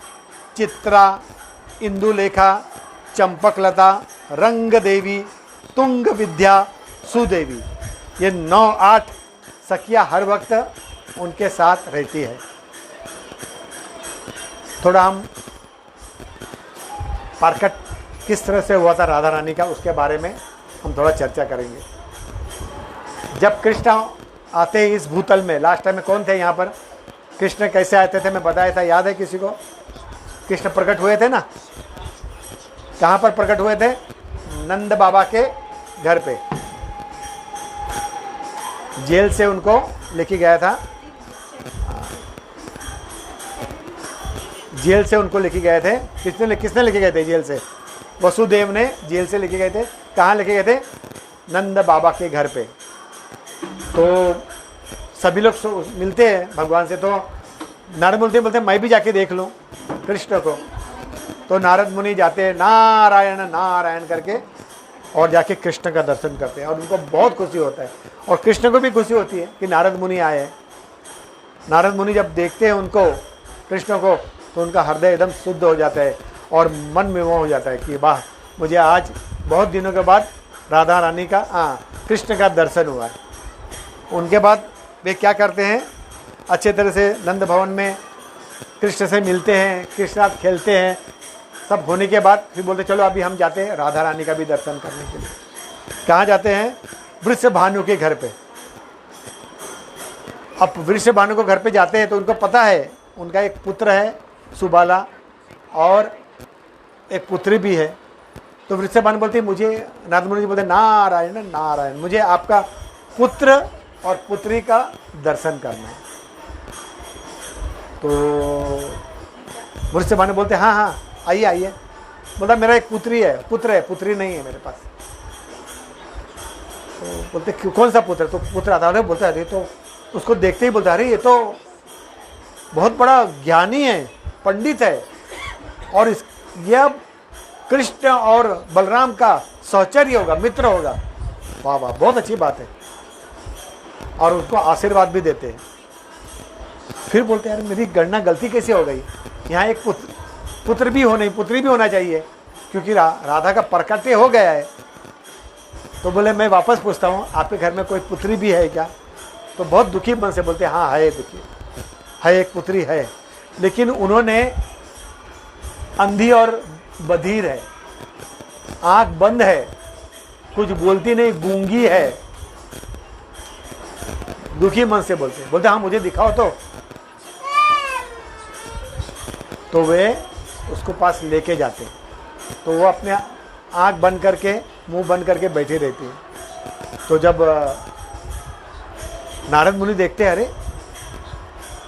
चित्रा, इंदुलेखा, चंपकलता, रंग देवी, तुंग विद्या, सुदेवी। ये 9-8 सखिया हर वक्त उनके साथ रहती है। थोड़ा हम प्रकट किस तरह से हुआ था राधा रानी का, उसके बारे में हम थोड़ा चर्चा करेंगे। जब कृष्ण आते इस भूतल में, लास्ट टाइम में कौन थे यहाँ पर? कृष्ण कैसे आते थे मैं बताया था, याद है किसी को? कृष्ण प्रकट हुए थे ना, कहाँ पर प्रकट हुए थे? नंद बाबा के घर पे। जेल से उनको लेके गया था, जेल से उनको लेके गए थे। किसने लेके गए थे जेल से? वसुदेव ने जेल से लेके गए थे। कहाँ लेके गए थे? नंद बाबा के घर पे। तो सभी लोग मिलते हैं भगवान से, तो नारद बोलते मैं भी जाके देख लूँ कृष्ण को। तो नारद मुनि जाते हैं नारायण नारायण करके और जाके कृष्ण का दर्शन करते हैं, और उनको बहुत खुशी होता है, और कृष्ण को भी खुशी होती है कि नारद मुनि आए हैं। नारद मुनि जब देखते हैं उनको, कृष्ण को, तो उनका हृदय एकदम शुद्ध हो जाता है और मन में मोह हो जाता है कि वाह, मुझे आज बहुत दिनों के बाद राधा रानी का, कृष्ण का दर्शन हुआ है। उनके बाद वे क्या करते हैं, अच्छे तरह से नंद भवन में कृष्ण से मिलते हैं, कृष्ण साथ खेलते हैं। सब होने के बाद फिर बोलते चलो अभी हम जाते हैं राधा रानी का भी दर्शन करने के लिए। कहाँ जाते हैं? वृषभानु के घर पे। अब वृषभानु को घर पे जाते हैं तो उनको पता है उनका एक पुत्र है सुबाला और एक पुत्री भी है। तो वृषभानु बोलती मुझे, नारद मुनि जी बोलते नारायण नारायण, मुझे आपका पुत्र और पुत्री का दर्शन करना है। तो वृषभानु बोलते हाँ हाँ आइए आइए। बोलता मेरा एक पुत्री है, पुत्र है, पुत्री नहीं है मेरे पास। तो बोलते कौन सा पुत्र? तो पुत्र आता है। बोलता अरे, तो उसको देखते ही बोलता अरे ये तो बहुत बड़ा ज्ञानी है, पंडित है, और यह कृष्ण और बलराम का सहचर्य होगा, मित्र होगा। वाह वाह, बहुत अच्छी बात है। और उसको आशीर्वाद भी देते हैं। फिर बोलते यार मेरी गणना गलती कैसे हो गई, यहाँ एक पुत्र भी होना, पुत्री भी होना चाहिए, क्योंकि राधा का प्रकट्य हो गया है। तो बोले मैं वापस पूछता हूँ आपके घर में कोई पुत्री भी है क्या? तो बहुत दुखी मन से बोलते हाँ है, देखिए है, एक पुत्री है, लेकिन उन्होंने अंधी और बधिर है, आंख बंद है, कुछ बोलती नहीं, गूंगी है। दुखी मन से बोलते हाँ मुझे दिखाओ तो वे उसको पास लेके जाते। तो वो अपने आंख बंद करके, मुंह बंद करके बैठी रहती है। तो जब नारद मुनि देखते हैं अरे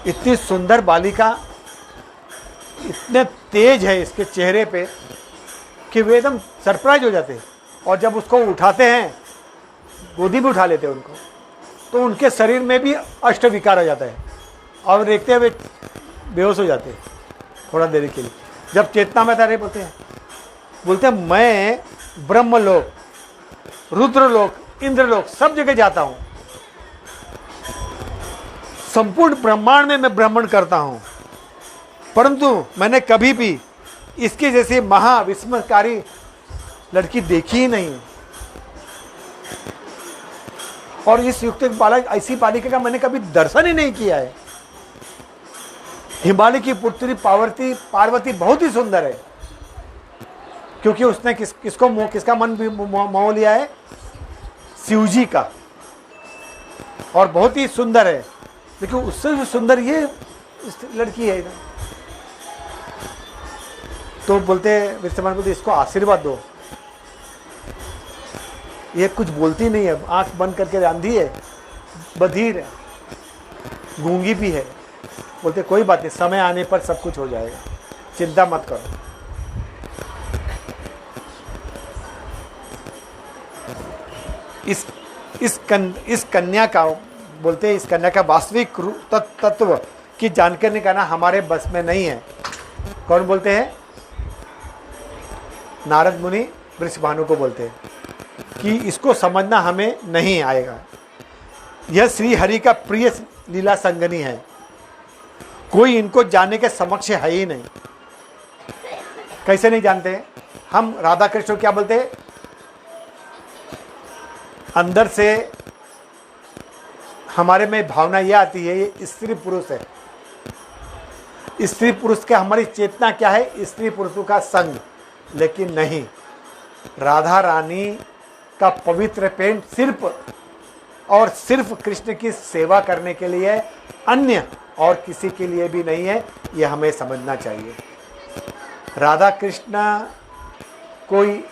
इतनी सुंदर बालिका, इतने तेज है इसके चेहरे पे, कि वे एकदम सरप्राइज हो जाते हैं। और जब उसको उठाते हैं, गोदी में उठा लेते हैं उनको, तो उनके शरीर में भी अष्ट विकार हो जाता है और देखते हुए बेहोश हो जाते हैं थोड़ा देर के लिए। जब चेतना में तारे बोलते हैं मैं ब्रह्मलोक, रुद्रलोक, इंद्रलोक सब जगह जाता हूं, संपूर्ण ब्रह्मांड में मैं भ्रमण करता हूं, परंतु मैंने कभी भी इसके जैसी महाविस्मयकारी लड़की देखी ही नहीं। और इस युक्त बालक, ऐसी बालिका का मैंने कभी दर्शन ही नहीं किया है। हिमालय की पुत्री पार्वती बहुत ही सुंदर है, क्योंकि उसने किसका मन भी मोह लिया है? शिव जी का, और बहुत ही सुंदर है। लेकिन उससे भी सुंदर ये लड़की है ना। तो बोलते विश्वमान को इसको आशीर्वाद दो। ये कुछ बोलती नहीं है, आंख बंद करके अंधी है, बधिर है, गूंगी भी है। बोलते कोई बात नहीं, समय आने पर सब कुछ हो जाएगा, चिंता मत करो। इस कन्या का बोलते हैं, इस कन्या का वास्तविक तत्व की जानकारी करना हमारे बस में नहीं है। कौन बोलते हैं? नारद मुनि वृषभानु को बोलते हैं कि इसको समझना हमें नहीं आएगा। यह श्री हरि का प्रिय लीला संगनी है, कोई इनको जानने के समक्ष है ही नहीं। कैसे नहीं जानते हैं? हम राधा कृष्ण क्या बोलते हैं? अंदर से हमारे में भावना यह आती है ये स्त्री पुरुष है। स्त्री पुरुष का हमारी चेतना क्या है? स्त्री पुरुषों का संग। लेकिन नहीं, राधा रानी का पवित्र प्रेम सिर्फ और सिर्फ कृष्ण की सेवा करने के लिए, अन्य और किसी के लिए भी नहीं है। ये हमें समझना चाहिए। राधा कृष्ण कोई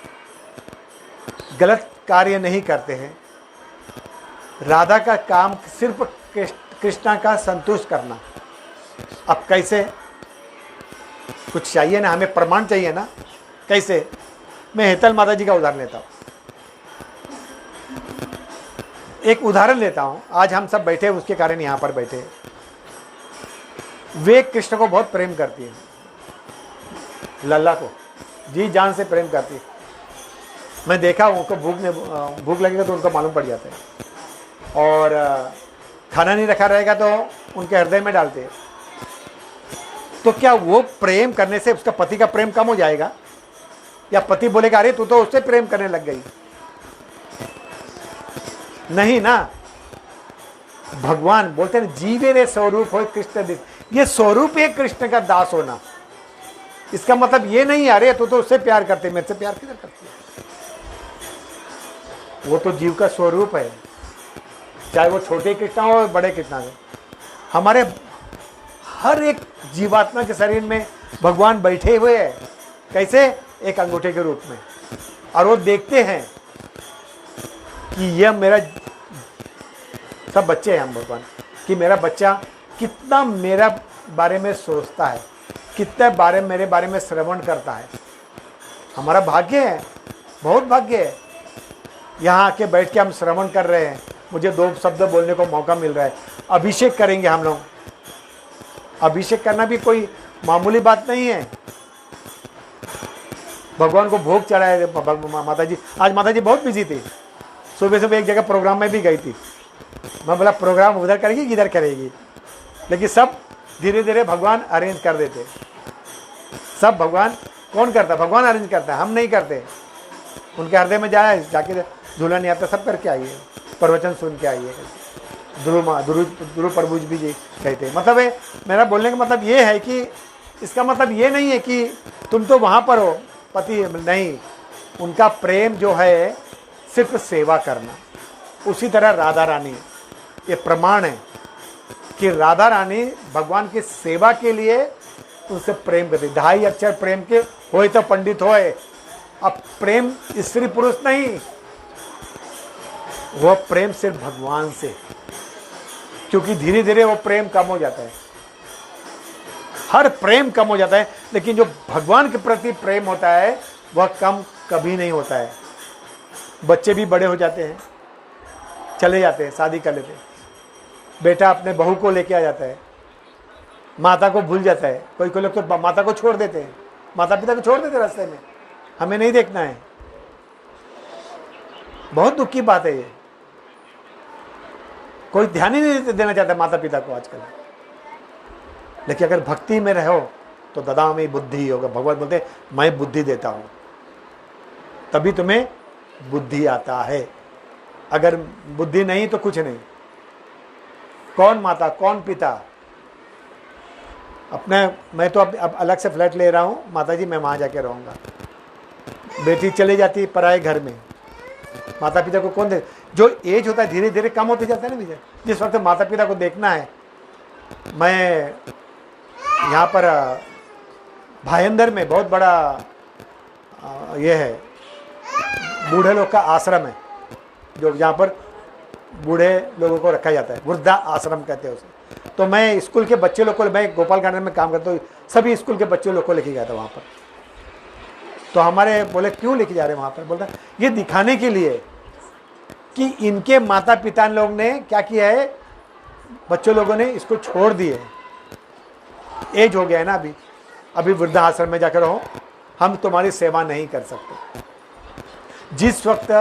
गलत कार्य नहीं करते हैं। राधा का काम सिर्फ कृष्णा का संतुष्ट करना। अब कैसे? कुछ चाहिए ना, हमें प्रमाण चाहिए ना। कैसे? मैं हेतल माता जी का उदाहरण लेता हूँ। एक उदाहरण लेता हूँ। आज हम सब बैठे उसके कारण यहाँ पर बैठे। वे कृष्ण को बहुत प्रेम करती है, लल्ला को जी जान से प्रेम करती है। मैं देखा उनको भूख लगेगा तो उनको मालूम पड़ जाता है, और खाना नहीं रखा रहेगा तो उनके हृदय में डालते हैं। तो क्या वो प्रेम करने से उसका पति का प्रेम कम हो जाएगा? या पति बोलेगा अरे तू तो उससे प्रेम करने लग गई? नहीं ना। भगवान बोलते हैं जीवे रे स्वरूप हो कृष्ण दिस। ये स्वरूप है कृष्ण का दास होना। इसका मतलब ये नहीं अरे तू तो उससे प्यार करते, मेरे से प्यार किधर करती है? वो तो जीव का स्वरूप है, चाहे वो छोटे कृष्णा हो बड़े कृष्णा हो। हमारे हर एक जीवात्मा के शरीर में भगवान बैठे हुए हैं। कैसे? एक अंगूठे के रूप में। और वो देखते हैं कि यह मेरा, सब बच्चे हैं हम भगवान, कि मेरा बच्चा कितना मेरा बारे में सोचता है, कितना मेरे बारे में श्रवण करता है। हमारा भाग्य है, बहुत भाग्य है। यहाँ आके बैठ के हम श्रवण कर रहे हैं, मुझे 2 शब्द बोलने को मौका मिल रहा है। अभिषेक करेंगे हम लोग। अभिषेक करना भी कोई मामूली बात नहीं है। भगवान को भोग चढ़ाए माता जी। आज माता जी बहुत बिजी थी, सुबह सुबह एक जगह प्रोग्राम में भी गई थी। मैं बोला प्रोग्राम उधर करेगी किधर करेगी, लेकिन सब धीरे धीरे भगवान अरेंज कर देते। सब भगवान कौन करता? भगवान अरेंज करता है, हम नहीं करते। उनके हृदय में जाके झूला नहीं आता, सब करके आइए, प्रवचन सुन के आइए। ध्रुव प्रभु जी भी कहते। मतलब है, मेरा बोलने का मतलब ये है कि इसका मतलब ये नहीं है कि तुम तो वहाँ पर हो, पति नहीं। उनका प्रेम जो है सिर्फ सेवा करना। उसी तरह राधा रानी, ये प्रमाण है कि राधा रानी भगवान की सेवा के लिए उनसे प्रेम करती। 2.5 अक्षर प्रेम के होए तो पंडित होए। अब प्रेम स्त्री पुरुष नहीं, वह प्रेम सिर्फ भगवान से, क्योंकि धीरे धीरे वो प्रेम कम हो जाता है। हर प्रेम कम हो जाता है, लेकिन जो भगवान के प्रति प्रेम होता है वह कम कभी नहीं होता है। बच्चे भी बड़े हो जाते हैं, चले जाते हैं, शादी कर लेते हैं। बेटा अपने बहू को लेके आ जाता है, माता को भूल जाता है। कोई कोई लोग तो माता को छोड़ देते हैं, माता पिता को छोड़ देते रास्ते में, हमें नहीं देखना है। बहुत दुख की बात है ये, कोई ध्यान ही नहीं देना चाहता माता पिता को आजकल। लेकिन अगर भक्ति में रहो तो ददामि बुद्धि होगा। भगवान बोलते हैं मैं बुद्धि देता हूं, तभी तुम्हें बुद्धि आता है। अगर बुद्धि नहीं तो कुछ नहीं। कौन माता कौन पिता? अपने मैं तो अब अलग से फ्लैट ले रहा हूँ, माता जी मैं वहाँ जाके रहूँगा। बेटी चली जाती है पराए घर में, माता पिता को कौन दे? जो एज होता है धीरे धीरे कम होते जाता है ना विजय। जिस वक्त माता पिता को देखना है, मैं यहाँ पर भायंदर में बहुत बड़ा ये है बूढ़े लोग का आश्रम है, जो यहाँ पर बूढ़े लोगों को रखा जाता है, वृद्धा आश्रम कहते हैं उसे। तो मैं स्कूल के बच्चे लोग को, मैं गोपाल गार्डन में काम करता हूँ, सभी स्कूल के बच्चे लोग को लेके गया था वहाँ पर। तो हमारे बोले क्यों लेके जा रहे हैं वहाँ पर? बोलता ये दिखाने के लिए कि इनके माता पिता लोग ने क्या किया है, बच्चों लोगों ने इसको छोड़ दिए। एज हो गया है ना, अभी वृद्धाश्रम में जाकर रहो, हम तुम्हारी सेवा नहीं कर सकते। जिस वक्त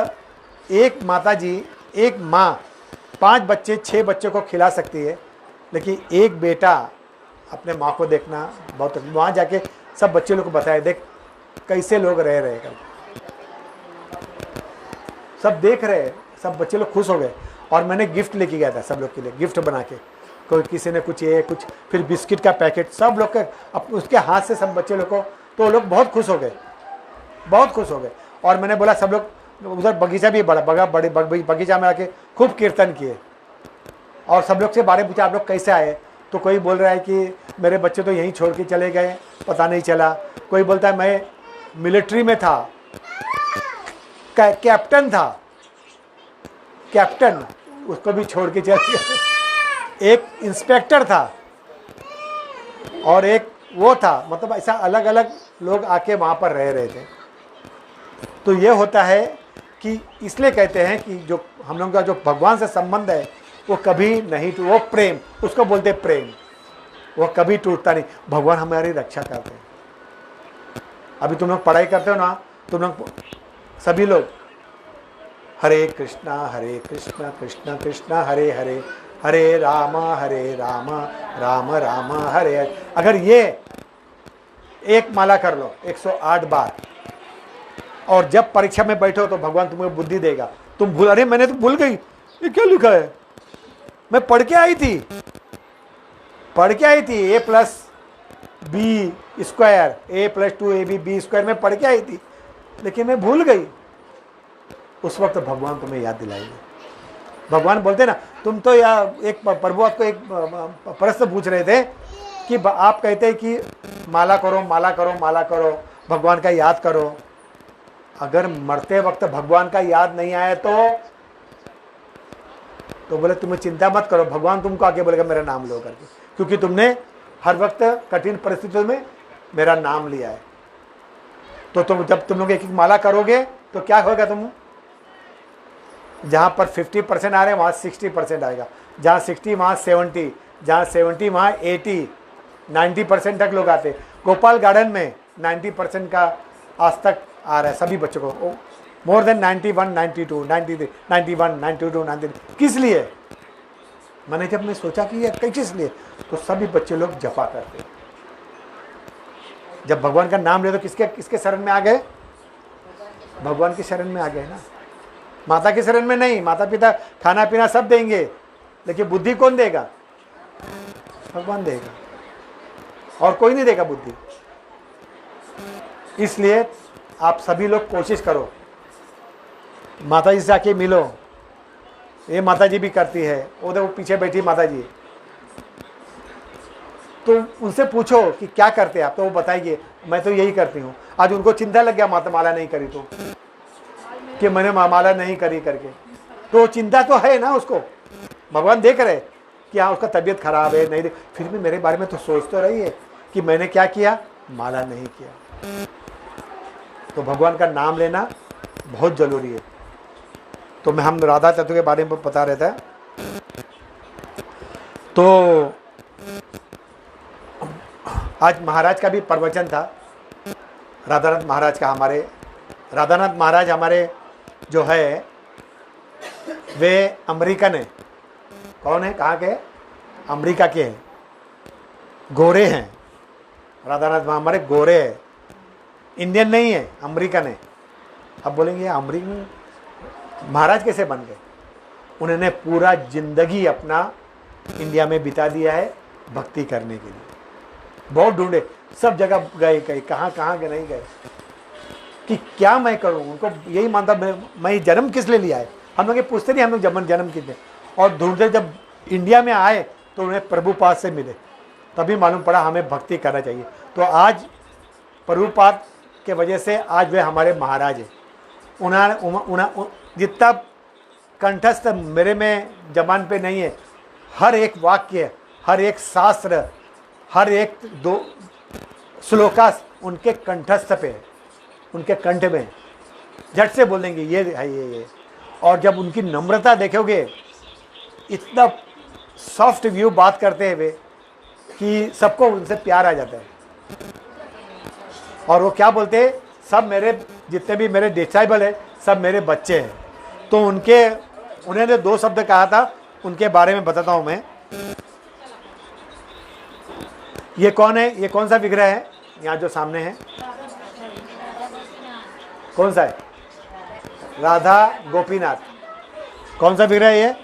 एक माता जी, एक माँ 5 बच्चे 6 बच्चों को खिला सकती है, लेकिन एक बेटा अपने माँ को देखना बहुत। वहाँ जाके सब बच्चे लोग को बताया, देख कैसे लोग रह रहे हैं, सब देख रहे, सब बच्चे लोग खुश हो गए। और मैंने गिफ्ट लेके गया था सब लोग के लिए, गिफ्ट बना के, कोई किसी ने कुछ ये कुछ, फिर बिस्किट का पैकेट, सब लोग के उसके हाथ से सब बच्चे लोग को, तो लोग बहुत खुश हो गए, बहुत खुश हो गए। और मैंने बोला सब लोग उधर बगीचा भी बड़े बगीचा में आके खूब कीर्तन किए, और सब लोग से बारे पूछा आप लोग कैसे आए? तो कोई बोल रहा है कि मेरे बच्चे तो यहीं छोड़ के चले गए, पता नहीं चला। कोई बोलता है मैं मिलिट्री में था, कैप्टन था, कैप्टन उसको भी छोड़ के चले गए। एक इंस्पेक्टर था और एक वो था, मतलब ऐसा अलग अलग लोग आके वहाँ पर रह रहे थे। तो ये होता है कि इसलिए कहते हैं कि जो हम लोगों का जो भगवान से संबंध है वो कभी नहीं, वो प्रेम, उसको बोलते प्रेम, वो कभी टूटता नहीं। भगवान हमारी रक्षा करते हैं। अभी तुम लोग पढ़ाई करते हो ना, तुम लोग सभी लोग हरे कृष्णा कृष्ण कृष्ण हरे हरे, हरे राम राम राम हरे हरे। अगर ये एक माला कर लो 108 बार, और जब परीक्षा में बैठो तो भगवान तुम्हें बुद्धि देगा। तुम भूल, अरे मैंने तो भूल गई, ये क्या लिखा है, मैं पढ़ के आई थी a + b² a + 2ab b² में पढ़ के आई थी, लेकिन मैं भूल गई। उस वक्त भगवान तुम्हें याद दिलाएंगे। भगवान बोलते ना, तुम तो या एक प्रभु आपको एक प्रश्न पूछ रहे थे कि आप कहते हैं कि माला करो माला करो माला करो, भगवान का याद करो। अगर मरते वक्त भगवान का याद नहीं आया तो बोले तुम्हें चिंता मत करो, भगवान तुमको आके बोलेगा मेरा नाम लो करके, क्योंकि तुमने हर वक्त कठिन परिस्थितियों में मेरा नाम लिया है। तो तुम जब तुम लोग एक एक माला करोगे तो क्या होगा, तुम जहाँ पर 50% आ रहे हैं वहाँ 60% आएगा, जहाँ 60 वहाँ 70, जहाँ 70 वहाँ 80, 90% तक लोग आते। गोपाल गार्डन में 90% का आज तक आ रहा है सभी बच्चों को, मोर देन 91, 92, 93, 91, 92, 93। किस लिए? मैंने जब मैं सोचा कि ये किस लिए, तो सभी बच्चे लोग जपा करते। जब भगवान का नाम ले तो किसके शरण में आ गए? भगवान की शरण में आ गए ना, माता की शरण में नहीं। माता पिता खाना पीना सब देंगे, लेकिन बुद्धि कौन देगा? भगवान देगा, और कोई नहीं देगा बुद्धि। इसलिए आप सभी लोग कोशिश करो, माता जी से आके मिलो। ये माता जी भी करती है, वो देखो पीछे बैठी माता जी, तो उनसे पूछो कि क्या करते हैं आप, तो वो बताएंगे मैं तो यही करती हूँ। आज उनको चिंता लग गया माता माला नहीं करी तो, कि मैंने माला नहीं करी करके, तो चिंता तो है ना उसको। भगवान देख रहे कि हाँ उसका तबीयत खराब है, नहीं फिर भी मेरे बारे में तो सोच तो रही है कि मैंने क्या किया, माला नहीं किया। तो भगवान का नाम लेना बहुत जरूरी है। तो मैं हम राधा तत्व के बारे में बता रहे थे। तो आज महाराज का भी प्रवचन था, राधानाथ महाराज का। हमारे राधानाथ महाराज हमारे जो है वे अमेरिकन है। कौन है, कहाँ के? अमेरिका के हैं, गोरे हैं। राधानाथ हमारे गोरे हैं, इंडियन नहीं है, अमेरिकन है। अब बोलेंगे अमेरिकन महाराज कैसे बन गए? उन्होंने पूरा जिंदगी अपना इंडिया में बिता दिया है भक्ति करने के लिए। बहुत ढूंढे, सब जगह गए, कहीं कहाँ कहाँ के नहीं गए कि क्या मैं करूँ। उनको यही मानता मैं जन्म किस लिए लिया है। हम लोग ये पूछते नहीं हम लोग जन्म कितने, और ढूंढते जब इंडिया में आए तो उन्हें प्रभुपाद से मिले, तभी मालूम पड़ा हमें भक्ति करना चाहिए। तो आज प्रभुपाद के वजह से आज वे हमारे महाराज हैं। उन्होंने जितना कंठस्थ मेरे में जबान पे नहीं है, हर एक वाक्य, हर एक शास्त्र, हर एक दो श्लोका उनके कंठस्थ पे है, उनके कंठ में झट से बोल देंगे ये है ये। और जब उनकी नम्रता देखोगे, इतना सॉफ्ट व्यू बात करते हैं वे कि सबको उनसे प्यार आ जाता है। और वो क्या बोलते हैं, सब मेरे जितने भी मेरे डिसाइबल है सब मेरे बच्चे हैं। तो उन्होंने 2 शब्द कहा था, उनके बारे में बताता हूँ मैं। ये कौन है, ये कौन सा विग्रह है यहाँ जो सामने है, कौन सा है? राधा गोपीनाथ। कौन सा विग्रह है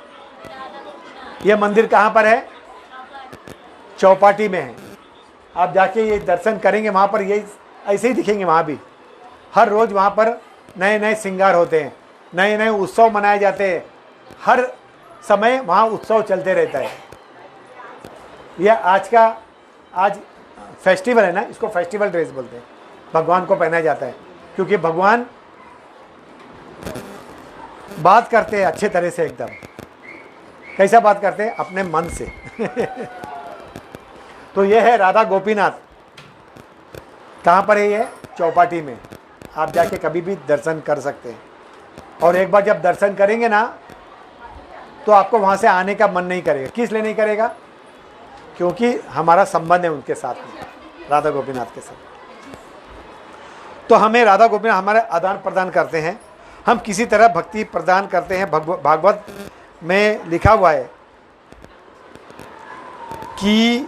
ये मंदिर कहाँ पर है? चौपाटी में है। आप जाके ये दर्शन करेंगे, वहाँ पर ये ऐसे ही दिखेंगे। वहाँ भी हर रोज़ वहाँ पर नए नए श्रृंगार होते हैं, नए नए उत्सव मनाए जाते हैं। हर समय वहाँ उत्सव चलते रहता है। यह आज फेस्टिवल है ना, इसको फेस्टिवल ड्रेस बोलते हैं। भगवान को पहनाया जाता है क्योंकि भगवान बात करते हैं अच्छे तरह से, एकदम कैसा बात करते हैं, अपने मन से। तो ये है राधा गोपीनाथ। कहाँ पर है ये? चौपाटी में। आप जाके कभी भी दर्शन कर सकते हैं। और एक बार जब दर्शन करेंगे ना तो आपको वहाँ से आने का मन नहीं करेगा। किस लिए नहीं करेगा? क्योंकि हमारा संबंध है उनके साथ में, राधा गोपीनाथ के साथ। तो हमें राधा गोपीनाथ हमारे आदान प्रदान करते हैं। हम किसी तरह भक्ति प्रदान करते हैं। भागवत में लिखा हुआ है कि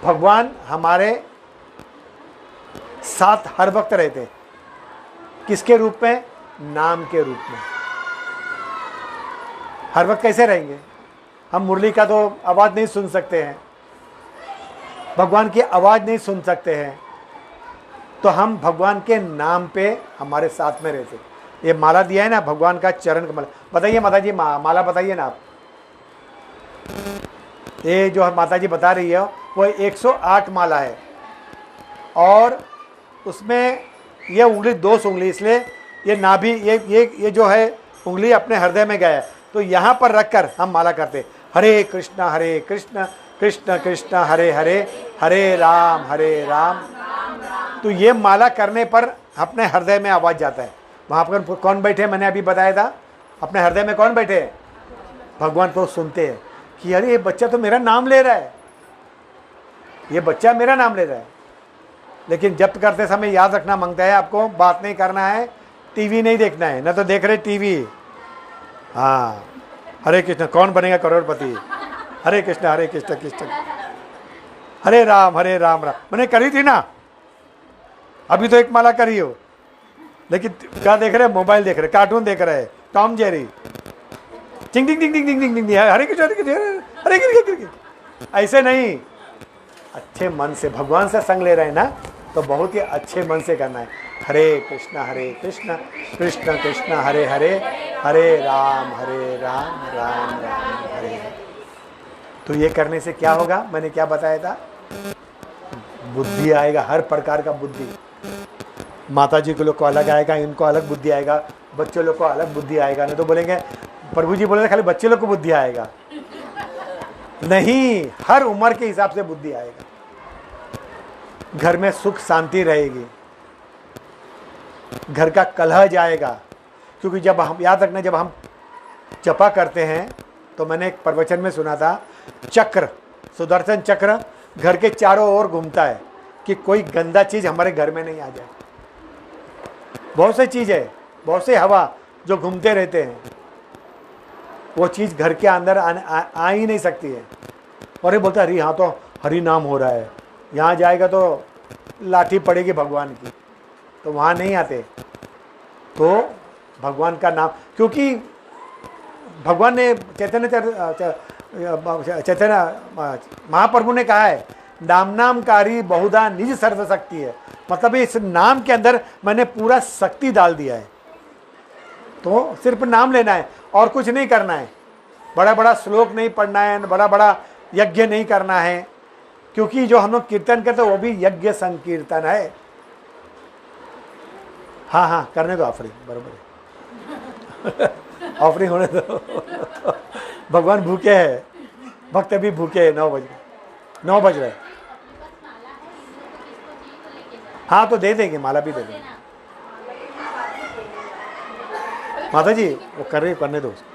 भगवान हमारे साथ हर वक्त रहते हैं। किसके रूप में? नाम के रूप में। हर वक्त कैसे रहेंगे? हम मुरली का तो आवाज़ नहीं सुन सकते हैं, भगवान की आवाज़ नहीं सुन सकते हैं, तो हम भगवान के नाम पे हमारे साथ में रहते। ये माला दिया है ना भगवान का चरण कमल। बताइए माता जी, माला बताइए ना आप। ये जो माता जी बता रही है वो 108 माला है, और उसमें ये उंगली 2 उंगली, इसलिए ये नाभि ये जो है उंगली अपने हृदय में गया है। तो यहाँ पर रखकर हम माला करते, हरे कृष्ण कृष्ण कृष्ण हरे हरे, हरे राम। तो ये माला करने पर अपने हृदय में आवाज़ जाता है। वहाँ पर कौन बैठे, मैंने अभी बताया था, अपने हृदय में कौन बैठे? भगवान को सुनते हैं कि अरे ये बच्चा तो मेरा नाम ले रहा है, ये बच्चा मेरा नाम ले रहा है। लेकिन जप करते समय याद रखना मांगता है आपको, बात नहीं करना है, टीवी नहीं देखना है। न तो देख रहे टीवी, हाँ हरे कृष्ण, कौन बनेगा करोड़पति, हरे कृष्ण कृष्ण हरे राम राम। मैंने करी थी ना, अभी तो एक माला करी हो, लेकिन क्या देख रहे? मोबाइल देख रहे, कार्टून देख रहे, टॉम जेरी, टिंग टिंग टिंग टिंग टिंग टिंग टिंग, हरे कृष्ण हरे कृष्ण। ऐसे नहीं, अच्छे मन से भगवान से संग ले रहे हैं ना, तो बहुत ही अच्छे मन से करना है। हरे कृष्ण कृष्ण कृष्ण हरे हरे, हरे राम राम राम हरे हरे। तो ये करने से क्या होगा? मैंने क्या बताया था? बुद्धि आएगा, हर प्रकार का बुद्धि। माता जी के लोग को अलग आएगा, इनको अलग बुद्धि आएगा, बच्चों लोग को अलग बुद्धि आएगा। नहीं तो बोलेंगे प्रभु जी बोले खाली बच्चे लोग को बुद्धि आएगा, नहीं, हर उम्र के हिसाब से बुद्धि आएगा। घर में सुख शांति रहेगी, घर का कलह जाएगा। क्योंकि जब हम याद रखना, जब हम जपा करते हैं तो मैंने एक प्रवचन में सुना था, चक्र, सुदर्शन चक्र घर के चारों ओर घूमता है कि कोई गंदा चीज़ हमारे घर में नहीं आ जाए। बहुत सी चीज़ है, बहुत से हवा जो घूमते रहते हैं, वो चीज़ घर के अंदर आ ही नहीं सकती है। और ये बोलता है अरे यहाँ तो हरि नाम हो रहा है, यहाँ जाएगा तो लाठी पड़ेगी भगवान की, तो वहाँ नहीं आते। तो भगवान का नाम, क्योंकि भगवान ने चैतन्य महाप्रभु ने कहा है, नाम नामकारी बहुधा निज सर्व शक्ति है, मतलब इस नाम के अंदर मैंने पूरा शक्ति डाल दिया है। तो सिर्फ नाम लेना है और कुछ नहीं करना है, बड़ा बड़ा श्लोक नहीं पढ़ना है, बड़ा बड़ा यज्ञ नहीं करना है, क्योंकि जो हम लोग कीर्तन करते हैं वो भी यज्ञ संकीर्तन है। हाँ हाँ करने दो ऑफरिंग, बरोबर है ऑफरिंग होने दो भगवान भूखे हैं, भक्त भी भूखे हैं। 9 बज रहे। हाँ तो दे देंगे, माला भी दे देंगे। माता जी वो कर रही, करने दो उसको।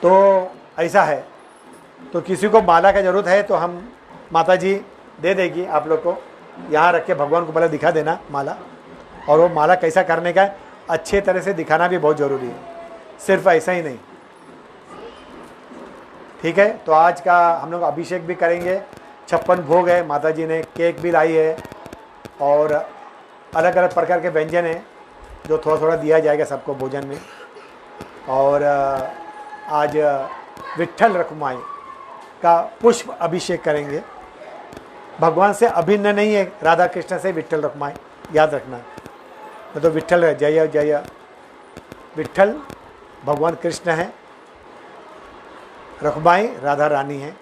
तो ऐसा है, तो किसी को माला का ज़रूरत है तो हम माता जी दे देगी आप लोग को। यहाँ रख के भगवान को पहले दिखा देना माला, और वो माला कैसा करने का है अच्छे तरह से दिखाना भी बहुत ज़रूरी है, सिर्फ ऐसा ही नहीं। ठीक है, तो आज का हम लोग अभिषेक भी करेंगे, 56 भोग है, माता जी ने केक भी लाई है और अलग अलग प्रकार के व्यंजन हैं जो थोड़ा थोड़ा दिया जाएगा सबको भोजन में। और आज विट्ठल रखुमाई का पुष्प अभिषेक करेंगे। भगवान से अभिन्न नहीं है, राधा कृष्ण से विट्ठल रखुमाई, याद रखना। तो विट्ठल है, जय जय विट्ठल भगवान कृष्ण है, रखुमाई राधा रानी है,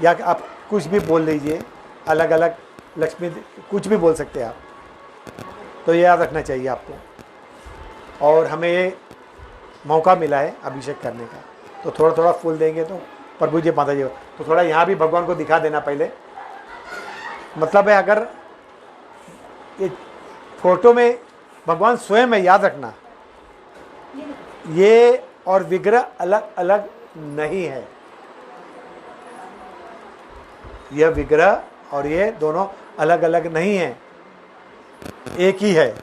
या आप कुछ भी बोल लीजिए, अलग अलग लक्ष्मी कुछ भी बोल सकते हैं आप। तो ये याद रखना चाहिए आपको। और हमें ये मौका मिला है अभिषेक करने का, तो थोड़ा थोड़ा फूल देंगे तो प्रभु जी माता जी, तो थोड़ा यहाँ भी भगवान को दिखा देना पहले। मतलब है अगर ये फोटो में भगवान स्वयं है, याद रखना, ये और विग्रह अलग अलग नहीं है। यह विग्रह और ये दोनों अलग अलग नहीं है, एक ही है।